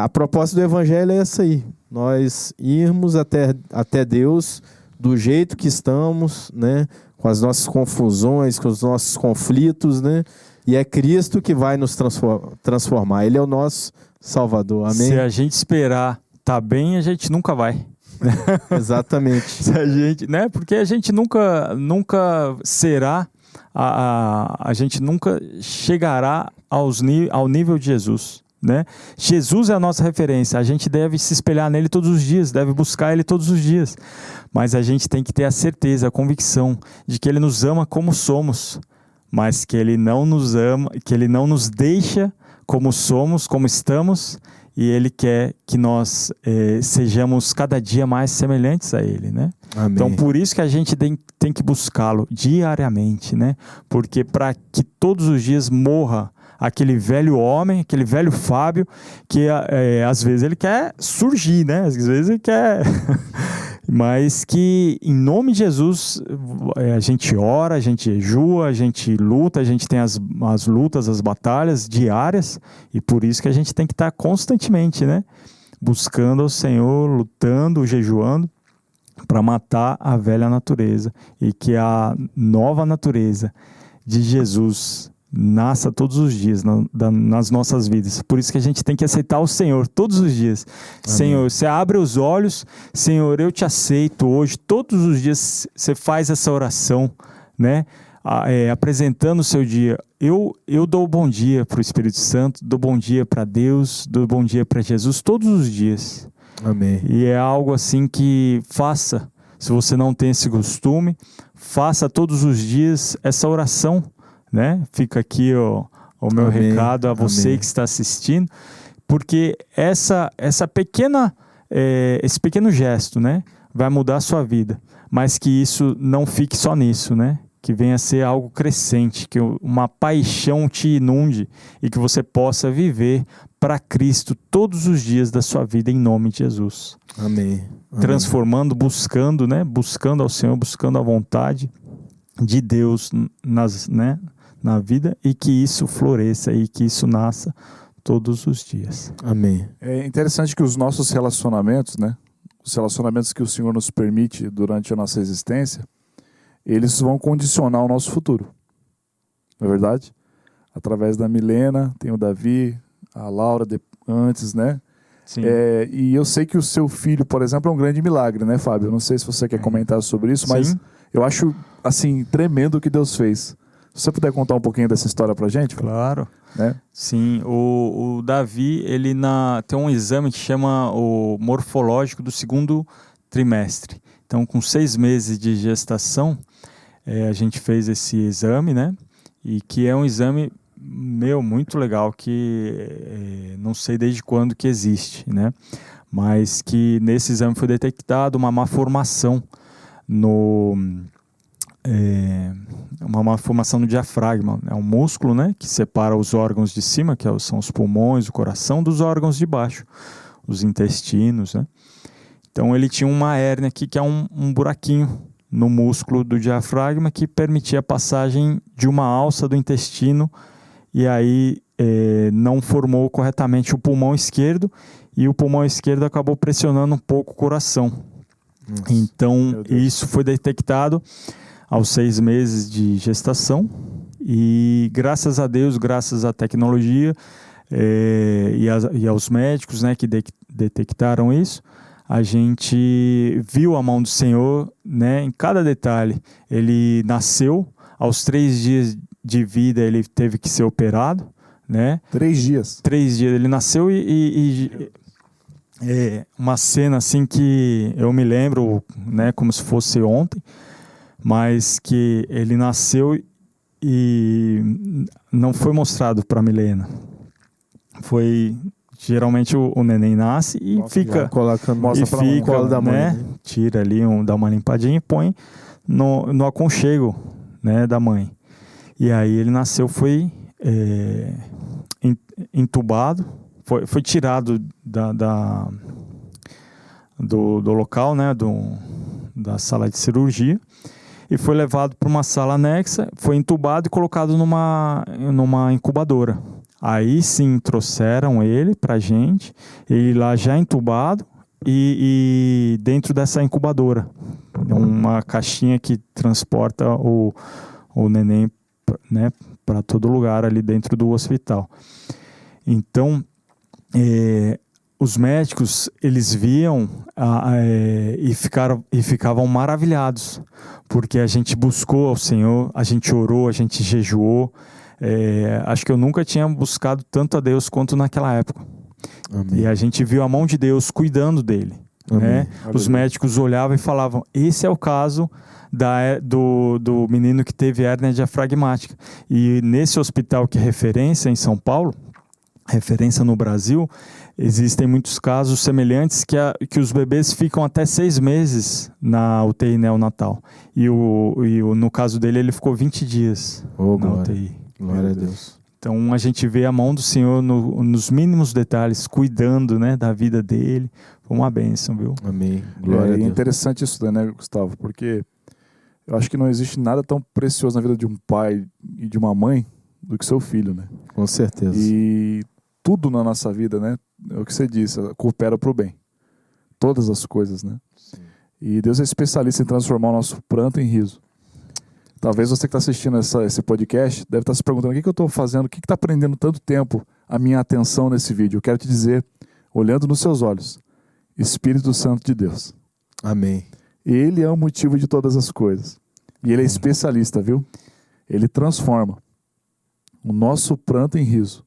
A proposta do evangelho é essa aí, nós irmos até Deus do jeito que estamos, né? Com as nossas confusões, com os nossos conflitos, né? E é Cristo que vai nos transformar, Ele é o nosso Salvador, amém? Se a gente esperar tá bem, a gente nunca vai. Exatamente. Se a gente, né? Porque a gente nunca será, a gente nunca chegará ao nível de Jesus, né? Jesus é a nossa referência, a gente deve se espelhar nele todos os dias, deve buscar ele todos os dias, mas a gente tem que ter a certeza, a convicção de que ele nos ama como somos, mas que ele não nos ama, que ele não nos deixa como somos, como estamos, e ele quer que nós sejamos cada dia mais semelhantes a ele, né? Amém. Então, por isso que a gente tem que buscá-lo diariamente, né? Porque para que todos os dias morra aquele velho homem, aquele velho Fábio, que às vezes ele quer surgir, né? Às vezes ele quer... Mas que, em nome de Jesus, a gente ora, a gente jejua, a gente luta, a gente tem as lutas, as batalhas diárias, e por isso que a gente tem que estar constantemente, né? Buscando ao Senhor, lutando, jejuando, para matar a velha natureza, e que a nova natureza de Jesus nasça todos os dias nas nossas vidas. Por isso que a gente tem que aceitar o Senhor todos os dias. Amém. Senhor, você abre os olhos, Senhor, eu te aceito hoje. Todos os dias você faz essa oração, né? Apresentando o seu dia. Eu dou bom dia para o Espírito Santo, dou bom dia para Deus, dou bom dia para Jesus todos os dias. Amém. E é algo assim que faça, se você não tem esse costume, faça todos os dias essa oração, né? Fica aqui o meu Amém. recado a você que está assistindo, porque esse pequeno gesto, né, vai mudar a sua vida, mas que isso não fique só nisso, né? Que venha a ser algo crescente, que uma paixão te inunde e que você possa viver para Cristo todos os dias da sua vida em nome de Jesus. Amém. Transformando, buscando, né? Buscando ao Senhor, buscando a vontade de Deus na vida, e que isso floresça e que isso nasça todos os dias. Amém. É interessante que os nossos relacionamentos, né? Os relacionamentos que o Senhor nos permite durante a nossa existência, eles vão condicionar o nosso futuro. Não é verdade? Através da Milena, tem o Davi, a Laura antes, né? Sim. E eu sei que o seu filho, por exemplo, é um grande milagre, né, Fábio? Eu não sei se você quer comentar sobre isso, mas eu acho, assim, tremendo o que Deus fez. Se você puder contar um pouquinho dessa história pra gente? Claro. Né? Sim, o Davi, ele tem um exame que chama o morfológico do segundo trimestre. Então, com 6 meses de gestação, a gente fez esse exame, né? E que é um exame, muito legal, que não sei desde quando que existe, né? Mas que nesse exame foi detectado uma malformação uma malformação no diafragma. É um músculo, né, que separa os órgãos de cima, que são os pulmões, o coração, dos órgãos de baixo, os intestinos, né? Então ele tinha uma hérnia aqui, que é um buraquinho no músculo do diafragma, que permitia a passagem de uma alça do intestino, e aí não formou corretamente o pulmão esquerdo, e o pulmão esquerdo acabou pressionando um pouco o coração. Nossa, então isso foi detectado aos 6 meses de gestação, e graças a Deus, graças à tecnologia e aos médicos, né, que detectaram isso, a gente viu a mão do Senhor, né, em cada detalhe. Ele nasceu, aos 3 dias de vida ele teve que ser operado, né? 3 dias? 3 dias, ele nasceu e uma cena assim que eu me lembro, né, como se fosse ontem, mas que ele nasceu e não foi mostrado para Milena. Foi geralmente o neném nasce e fica colocando mostra pra mãe, colo da mãe, né? né? Tira ali, dá uma limpadinha e põe no aconchego, né, da mãe. E aí ele nasceu, foi entubado, foi tirado do local, né, da sala de cirurgia, e foi levado para uma sala anexa, foi entubado e colocado numa incubadora. Aí sim trouxeram ele pra gente, ele lá já entubado e dentro dessa incubadora, uma caixinha que transporta o neném, né, para todo lugar ali dentro do hospital. Então, os médicos, eles viam e ficavam maravilhados, porque a gente buscou ao Senhor, a gente orou, a gente jejuou. Acho que eu nunca tinha buscado tanto a Deus quanto naquela época. Amém. E a gente viu a mão de Deus cuidando dele. Né? Os médicos olhavam e falavam, esse é o caso do menino que teve hérnia diafragmática. E nesse hospital que é referência em São Paulo, referência no Brasil, existem muitos casos semelhantes que os bebês ficam até 6 meses na UTI neonatal. E no caso dele, ele ficou 20 dias na UTI. Glória a Deus. Então a gente vê a mão do Senhor nos mínimos detalhes, cuidando, né, da vida dele. Foi uma bênção, viu? Amém. Glória a Deus. É interessante isso, né, Gustavo? Porque eu acho que não existe nada tão precioso na vida de um pai e de uma mãe do que seu filho, né? Com certeza. E tudo na nossa vida, né? É o que você disse, coopera para o bem. Todas as coisas, né? Sim. E Deus é especialista em transformar o nosso pranto em riso. Talvez você que está assistindo esse podcast deve estar se perguntando o que eu estou fazendo, o que está prendendo tanto tempo a minha atenção nesse vídeo. Eu quero te dizer, olhando nos seus olhos, Espírito Santo de Deus. Amém. Ele é o motivo de todas as coisas. E ele é especialista, viu? Ele transforma o nosso pranto em riso.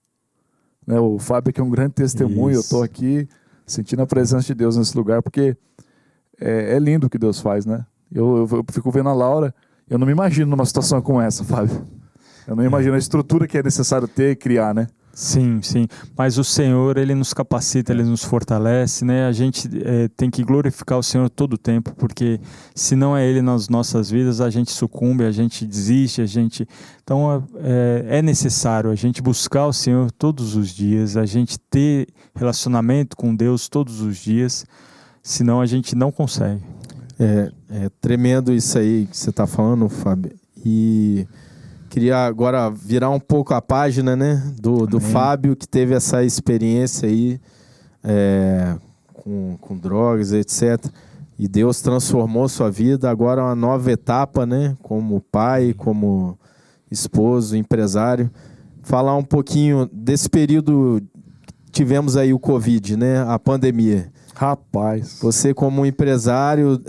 Né? O Fábio aqui é um grande testemunho. Isso. Eu estou aqui sentindo a presença de Deus nesse lugar, porque é lindo o que Deus faz, né? Eu fico vendo a Laura. Eu não me imagino numa situação como essa, Fábio. Eu não imagino a estrutura que é necessário ter e criar, né? Sim, sim. Mas o Senhor, Ele nos capacita, Ele nos fortalece, né? A gente tem que glorificar o Senhor todo o tempo, porque se não é Ele nas nossas vidas, a gente sucumbe, a gente desiste, Então, é necessário a gente buscar o Senhor todos os dias, a gente ter relacionamento com Deus todos os dias, senão a gente não consegue. É tremendo isso aí que você está falando, Fábio. E queria agora virar um pouco a página, né, do Fábio, que teve essa experiência aí com drogas, etc. E Deus transformou sua vida. Agora é uma nova etapa, né, como pai, como esposo, empresário. Falar um pouquinho desse período que tivemos aí o Covid, né, a pandemia. Rapaz. Você como empresário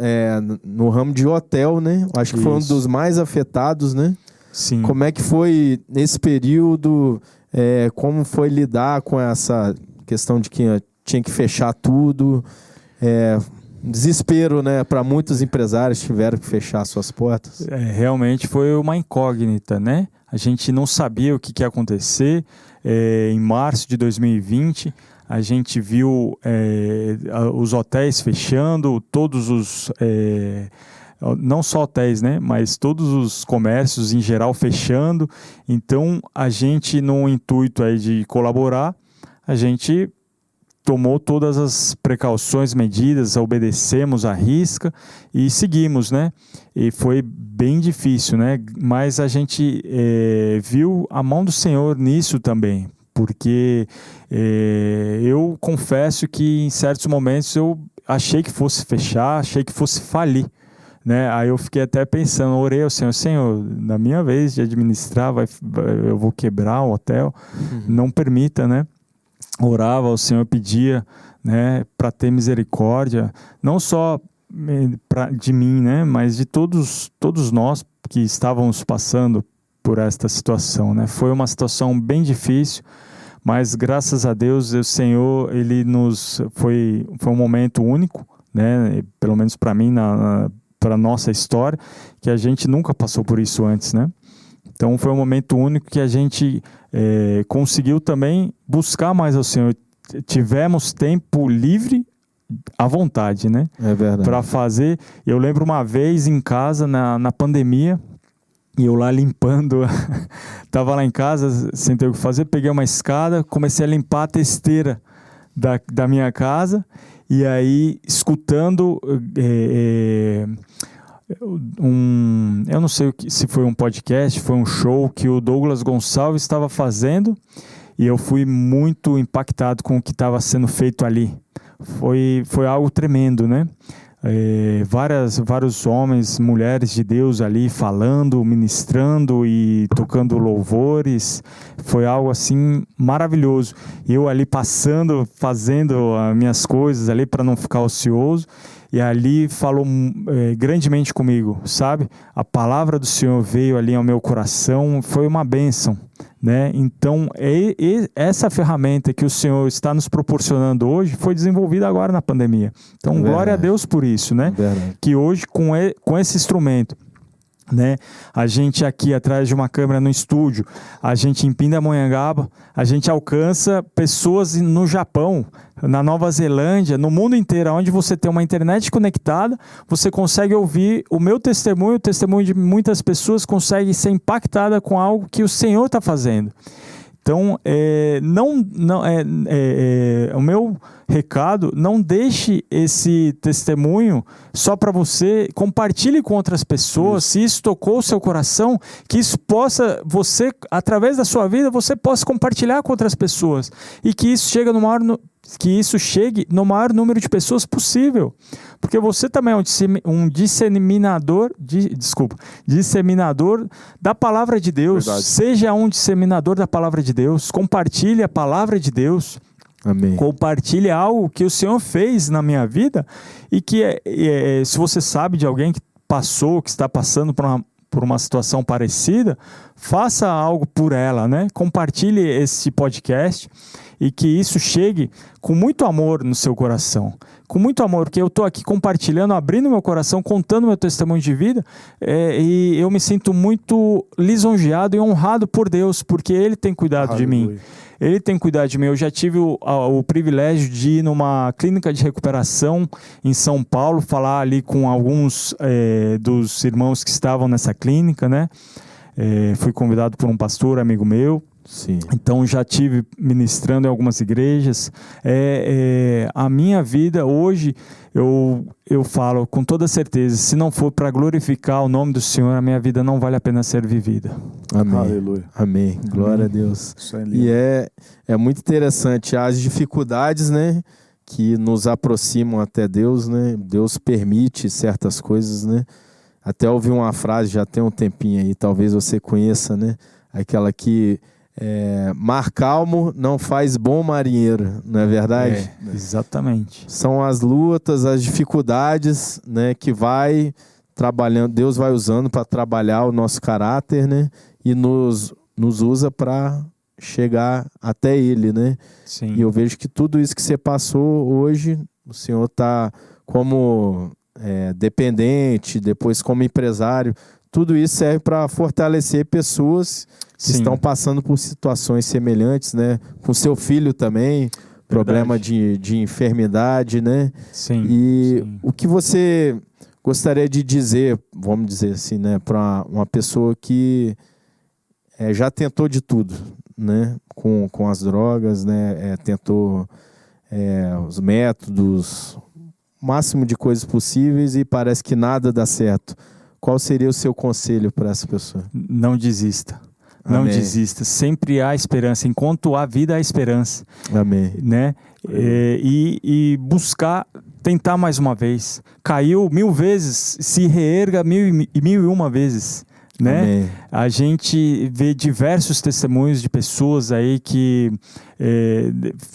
no ramo de hotel, né? Acho que foi um dos mais afetados, né? Sim. Como é que foi nesse período? Como foi lidar com essa questão de que tinha que fechar tudo? Desespero, né? Para muitos empresários tiveram que fechar suas portas. Realmente foi uma incógnita, né? A gente não sabia o que ia acontecer. Em março de 2020... a gente viu os hotéis fechando, todos os... não só hotéis, né? Mas todos os comércios em geral fechando. Então, a gente, no intuito aí de colaborar, a gente tomou todas as precauções, medidas, obedecemos à risca e seguimos, né? E foi bem difícil, né? Mas a gente viu a mão do Senhor nisso também. Porque eu confesso que em certos momentos eu achei que fosse fechar, achei que fosse falir, né? Aí eu fiquei até pensando, orei ao Senhor, Senhor, na minha vez de administrar, eu vou quebrar o hotel, não permita, né? Orava ao Senhor, pedia, né, para ter misericórdia, não só de mim, né, mas de todos nós que estávamos passando por esta situação, né? Foi uma situação bem difícil, mas graças a Deus o Senhor, ele foi um momento único, né? Pelo menos para mim, para nossa história, que a gente nunca passou por isso antes, né? Então foi um momento único que a gente conseguiu também buscar mais ao Senhor. Tivemos tempo livre à vontade, né? É verdade. Para fazer. Eu lembro uma vez em casa, na pandemia, e eu lá limpando, tava lá em casa, sem ter o que fazer, peguei uma escada, comecei a limpar a testeira da minha casa, e aí escutando eu não sei se foi um podcast, foi um show que o Douglas Gonçalves estava fazendo, e eu fui muito impactado com o que estava sendo feito ali. Foi algo tremendo, né? Vários homens, mulheres de Deus ali falando, ministrando e tocando louvores. Foi algo assim maravilhoso. Eu ali passando, fazendo as minhas coisas ali para não ficar ocioso. E ali falou grandemente comigo, sabe? A palavra do Senhor veio ali ao meu coração, foi uma bênção, né? Então, essa ferramenta que o Senhor está nos proporcionando hoje foi desenvolvida agora na pandemia. Então, glória a Deus por isso, né? Verdade. Que hoje, com esse instrumento, né? A gente aqui atrás de uma câmera no estúdio, a gente em Pindamonhangaba, a gente alcança pessoas no Japão, na Nova Zelândia, no mundo inteiro, onde você tem uma internet conectada, você consegue ouvir o meu testemunho, o testemunho de muitas pessoas, consegue ser impactada com algo que o Senhor está fazendo. Então, o meu recado, não deixe esse testemunho só para você, compartilhe com outras pessoas, se isso tocou o seu coração, que isso possa, você, através da sua vida, você possa compartilhar com outras pessoas, e que isso chegue no maior número de pessoas possível, porque você também é um disseminador da palavra de Deus. Verdade. Seja um disseminador da palavra de Deus, compartilhe a palavra de Deus. Amém. Compartilhe algo que o Senhor fez na minha vida, e que se você sabe de alguém que está passando por uma situação parecida, faça algo por ela, né? Compartilhe esse podcast, e que isso chegue com muito amor no seu coração. Com muito amor, porque eu estou aqui compartilhando, abrindo meu coração, contando meu testemunho de vida, e eu me sinto muito lisonjeado e honrado por Deus, porque Ele tem cuidado de mim. Ele tem cuidado de mim. Eu já tive o privilégio de ir numa clínica de recuperação em São Paulo, falar ali com alguns dos irmãos que estavam nessa clínica, né? Fui convidado por um pastor, amigo meu. Sim. Então já tive ministrando em algumas igrejas. A minha vida hoje, eu falo com toda certeza, se não for para glorificar o nome do Senhor, a minha vida não vale a pena ser vivida. Amém. Aleluia. Amém. Glória a Deus. Isso é lindo. E é muito interessante as dificuldades, né, que nos aproximam até Deus, né? Deus permite certas coisas, né? Até ouvi uma frase já tem um tempinho aí, talvez você conheça, né? Aquela que mar calmo não faz bom marinheiro, não é verdade? Exatamente. São as lutas, as dificuldades, né, que vai trabalhando, Deus vai usando para trabalhar o nosso caráter, né? E nos usa para chegar até Ele, né? Sim. E eu vejo que tudo isso que você passou hoje, o Senhor está como dependente, depois como empresário, tudo isso serve para fortalecer pessoas que estão passando por situações semelhantes, né? Com seu filho também, problema de enfermidade, né? Sim. E o que você gostaria de dizer, vamos dizer assim, né, para uma pessoa que já tentou de tudo, né? Com as drogas, né? Tentou os métodos, o máximo de coisas possíveis, e parece que nada dá certo. Qual seria o seu conselho para essa pessoa? Não desista. Não Amém. desista. Sempre há esperança. Enquanto há vida, há esperança. Amém. Né? E buscar, tentar mais uma vez. Caiu 1000 vezes, se reerga 1001 vezes. Né? Amém. A gente vê diversos testemunhos de pessoas aí que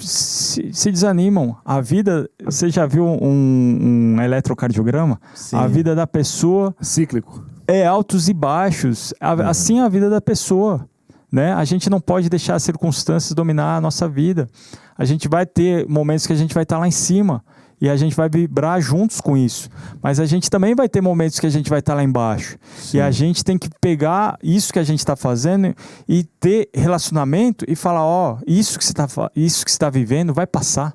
se desanimam. A vida, você já viu um eletrocardiograma? Sim. A vida da pessoa Cíclico. altos e baixos. Assim é a vida da pessoa. né? A gente não pode deixar as circunstâncias dominar a nossa vida. A gente vai ter momentos que a gente vai estar lá em cima e a gente vai vibrar juntos com isso. Mas a gente também vai ter momentos que a gente vai estar lá embaixo. Sim. E a gente tem que pegar isso que a gente está fazendo e ter relacionamento e falar, ó, isso que você está vivendo vai passar.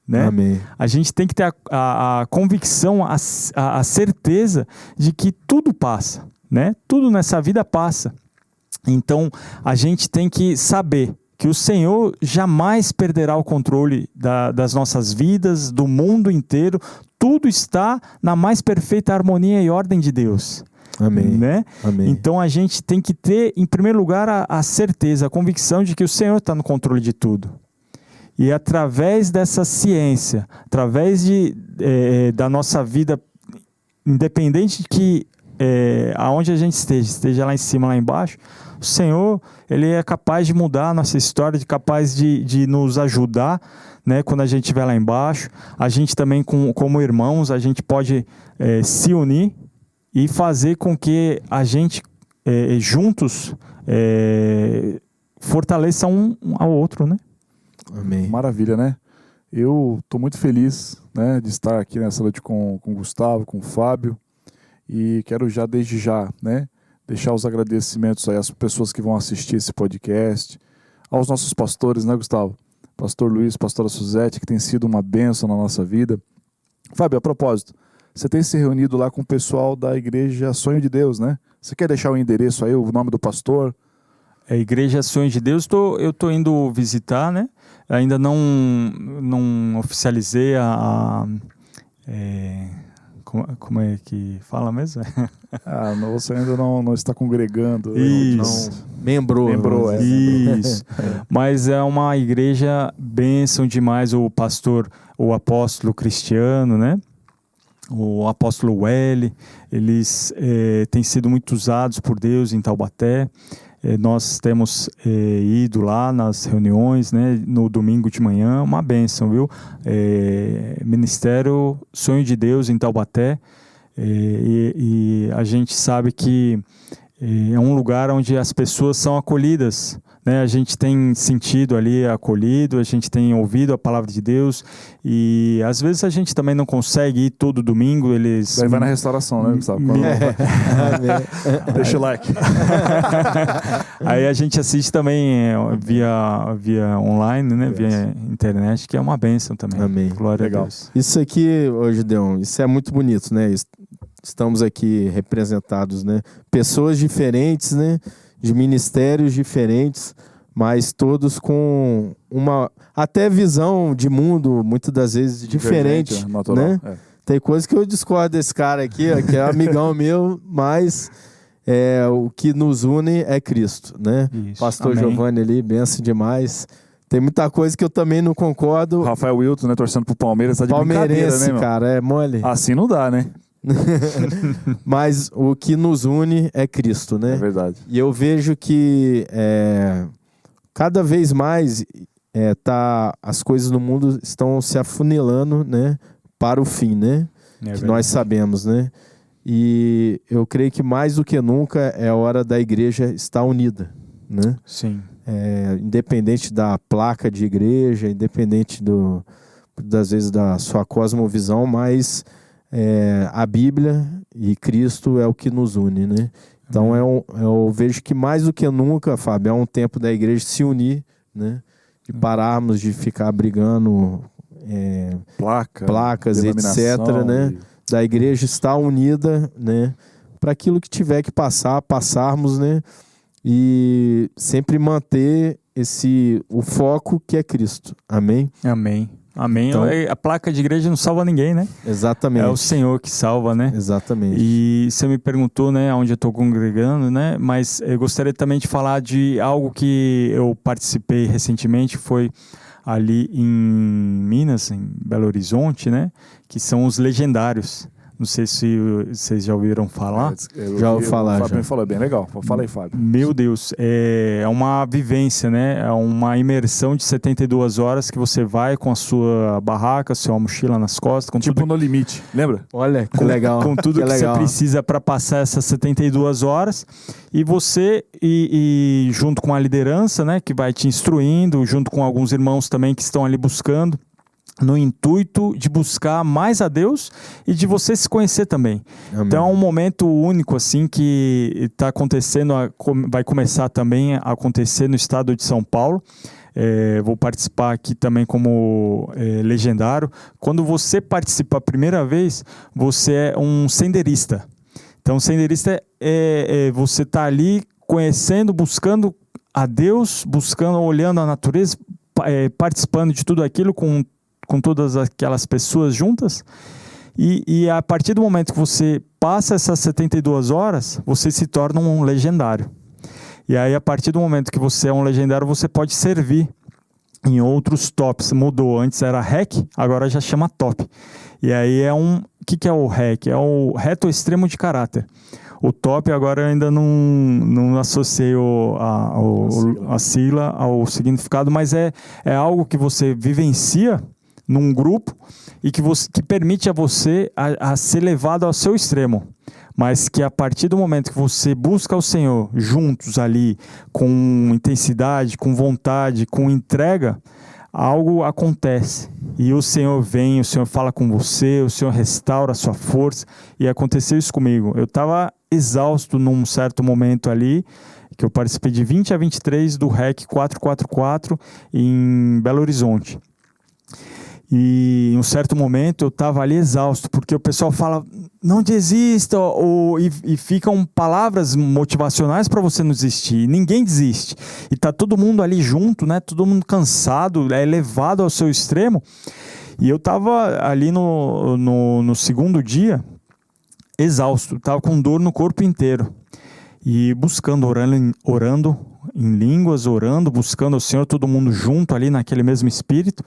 Né? Amém. A gente tem que ter a convicção, a certeza de que tudo passa. Né? Tudo nessa vida passa. Então, a gente tem que saber que o Senhor jamais perderá o controle das nossas vidas, do mundo inteiro. Tudo está na mais perfeita harmonia e ordem de Deus. Amém. Né? Amém. Então, a gente tem que ter, em primeiro lugar, a certeza, a convicção de que o Senhor está no controle de tudo. E através dessa ciência, através da nossa vida, independente de que aonde a gente esteja lá em cima, lá embaixo, o Senhor, Ele é capaz de mudar a nossa história, capaz de nos ajudar, né, quando a gente estiver lá embaixo. A gente também, como irmãos, a gente pode se unir e fazer com que a gente, juntos, fortaleça um ao outro, né? Amém. Maravilha, né? Eu estou muito feliz, né, de estar aqui nessa noite com o Gustavo, com o Fábio. E quero desde já, né, deixar os agradecimentos aí às pessoas que vão assistir esse podcast, aos nossos pastores, né, Gustavo? Pastor Luiz, pastora Suzete, que tem sido uma bênção na nossa vida. Fábio, a propósito, você tem se reunido lá com o pessoal da Igreja Sonho de Deus, né? Você quer deixar o endereço aí, o nome do pastor? A Igreja Sonho de Deus, eu estou indo visitar, né? Ainda não oficializei como é que fala mesmo? Você ainda não está congregando. Isso. Membrou. Isso. Mas é uma igreja bênção demais. O apóstolo Cristiano, né? O apóstolo Welly, eles têm sido muito usados por Deus em Taubaté. Nós temos ido lá nas reuniões, né, no domingo de manhã, uma bênção, viu? Ministério Sonho de Deus em Taubaté, e a gente sabe que é um lugar onde as pessoas são acolhidas, né? A gente tem sentido ali acolhido, a gente tem ouvido a palavra de Deus, e às vezes a gente também não consegue ir todo domingo. Eles vai na restauração, né, Gustavo? Deixa o like. Aí a gente assiste também via online, né? Via internet, que é uma bênção também. Amém. Glória Legal. a Deus. Isso aqui, Gideon, isso é muito bonito, né? Estamos aqui representados, né? Pessoas diferentes, né? De ministérios diferentes, mas todos com uma até visão de mundo, muitas das vezes, diferente, né? Tem coisa que eu discordo desse cara aqui, ó, que é amigão meu, mas o que nos une é Cristo, né? Isso. Pastor Amém. Giovanni ali, benção demais. Tem muita coisa que eu também não concordo. Rafael Wilton, né, torcendo pro Palmeiras, tá de brincadeira, Palmeirense, né, meu? cara, é mole. Assim não dá, né? Mas o que nos une é Cristo, né? É verdade. E eu vejo que cada vez mais as coisas no mundo estão se afunilando, né, para o fim, né? Que nós sabemos, né? E eu creio que mais do que nunca é a hora da igreja estar unida, né? Sim. Independente da placa de igreja, independente das vezes da sua cosmovisão, mas a Bíblia e Cristo é o que nos une, né? Então eu vejo que mais do que nunca, Fábio, é um tempo da igreja se unir, né? De pararmos de ficar brigando placas, etc., né? Da igreja estar unida, né? Para aquilo que tiver que passarmos, né? E sempre manter o foco que é Cristo. Amém? Amém. Amém. Então, A placa de igreja não salva ninguém, né? Exatamente. É o Senhor que salva, né? Exatamente. E você me perguntou, né, onde eu estou congregando, né? Mas eu gostaria também de falar de algo que eu participei recentemente, foi ali em Minas, em Belo Horizonte, né? Que são os legendários. Não sei se vocês já ouviram falar. Já ouvi falar, O Fábio já. me falou, é bem legal. Fala aí, Fábio. Meu Deus, é uma vivência, né? É uma imersão de 72 horas que você vai com a sua barraca, sua mochila nas costas, com Tipo tudo, No Limite, lembra? Olha, que legal. com tudo que você legal. precisa para passar essas 72 horas. E você, e junto com a liderança, né, que vai te instruindo, junto com alguns irmãos também que estão ali buscando, no intuito de buscar mais a Deus e de você se conhecer também. Amém. Então é um momento único assim que está acontecendo, vai começar também a acontecer no estado de São Paulo. Vou participar aqui também como legendário. Quando você participa a primeira vez, você é um senderista. Então senderista você está ali conhecendo, buscando a Deus, buscando, olhando a natureza, participando de tudo aquilo com todas aquelas pessoas juntas, e a partir do momento que você passa essas 72 horas, você se torna um legendário. E aí, a partir do momento que você é um legendário, você pode servir em outros tops. Mudou, antes era REC, agora já chama top. E aí o que é o REC? É o reto extremo de caráter. O top agora eu ainda não associei a sigla ao significado, mas é algo que você vivencia num grupo e que permite a você a ser levado ao seu extremo. Mas que a partir do momento que você busca o Senhor juntos ali, com intensidade, com vontade, com entrega, algo acontece. E o Senhor vem, o Senhor fala com você, o Senhor restaura a sua força. E aconteceu isso comigo. Eu estava exausto num certo momento ali, que eu participei de 20 a 23 do REC 444 em Belo Horizonte. E em um certo momento eu estava ali exausto, porque o pessoal fala, não desista, e ficam palavras motivacionais para você não desistir. E ninguém desiste. E tá todo mundo ali junto, né? Todo mundo cansado, levado ao seu extremo. E eu estava ali no segundo dia, exausto, estava com dor no corpo inteiro. E buscando, orando em línguas, orando, buscando o Senhor, todo mundo junto ali naquele mesmo espírito.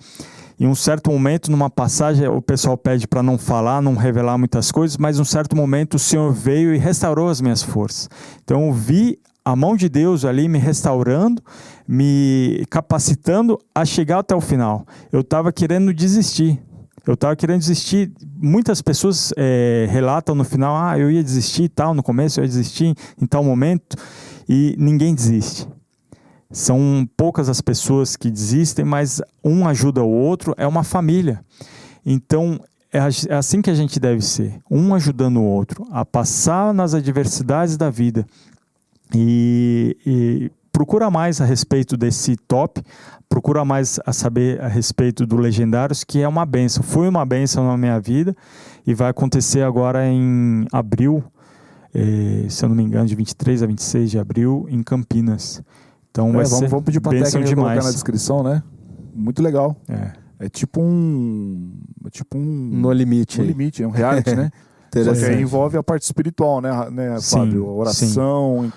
Em um certo momento, numa passagem, o pessoal pede para não falar, não revelar muitas coisas, mas em um certo momento o Senhor veio e restaurou as minhas forças. Então eu vi a mão de Deus ali me restaurando, me capacitando a chegar até o final. Eu estava querendo desistir. Muitas pessoas relatam no final, eu ia desistir e tal, no começo eu ia desistir em tal momento, e ninguém desiste. São poucas as pessoas que desistem, mas um ajuda o outro, é uma família. Então, é assim que a gente deve ser, um ajudando o outro, a passar nas adversidades da vida. E procura mais a respeito desse top, procura mais a saber a respeito do Legendários, que é uma bênção. Foi uma bênção na minha vida e vai acontecer agora em abril, se eu não me engano, de 23 a 26 de abril, em Campinas. Então vamos pedir para a técnica colocar na descrição, né? Muito legal. É tipo um No Limite. No Limite, é um reality, né? Só que aí envolve a parte espiritual, né, Fábio? A oração,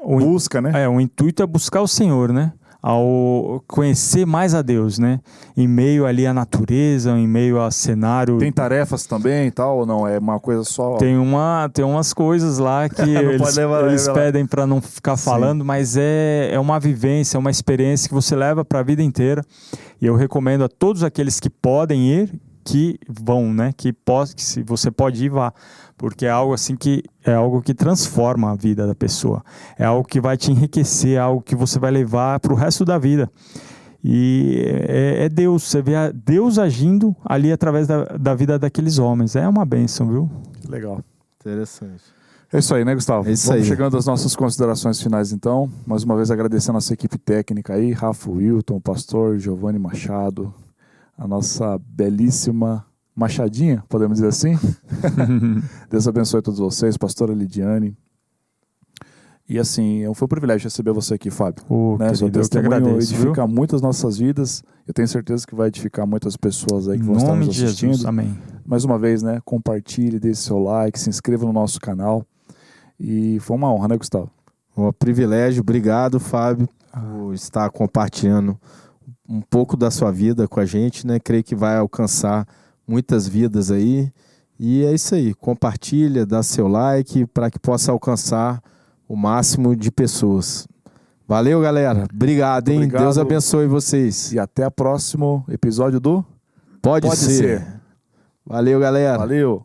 busca, né? O intuito é buscar o Senhor, né? Ao conhecer mais a Deus, né? Em meio ali à natureza, em meio a cenário. Tem tarefas também e tal, ou não? É uma coisa só? Tem umas coisas lá que eles pedem para não ficar falando, mas é uma vivência, é uma experiência que você leva para a vida inteira. E eu recomendo a todos aqueles que podem ir, que vão, né? Se você pode ir, vá. Porque é algo assim é algo que transforma a vida da pessoa. É algo que vai te enriquecer, é algo que você vai levar para o resto da vida. E é Deus, você vê Deus agindo ali através da vida daqueles homens. É uma bênção, viu? Legal. Interessante. É isso aí, né, Gustavo? É isso Vamos aí. chegando às nossas considerações finais, então. Mais uma vez agradecendo a nossa equipe técnica aí, Rafa Wilton, o pastor Giovanni Machado, a nossa belíssima Machadinha, podemos dizer assim? Deus abençoe todos vocês, pastora Lidiane. E assim, foi um privilégio receber você aqui, Fábio. Querido, Seu testemunho agradeço, edifica muitas nossas vidas. Eu tenho certeza que vai edificar muitas pessoas aí que vão estar nos assistindo. Jesus, amém. Mais uma vez, né? Compartilhe, deixe seu like, se inscreva no nosso canal. E foi uma honra, né, Gustavo? Um privilégio. Obrigado, Fábio, por estar compartilhando um pouco da sua vida com a gente, né? Creio que vai alcançar muitas vidas aí E é isso aí. Compartilha, dá seu like para que possa alcançar o máximo de pessoas. Valeu, galera. Obrigado, hein? Obrigado. Deus abençoe vocês. E até o próximo episódio do Pode ser. Valeu, galera. Valeu.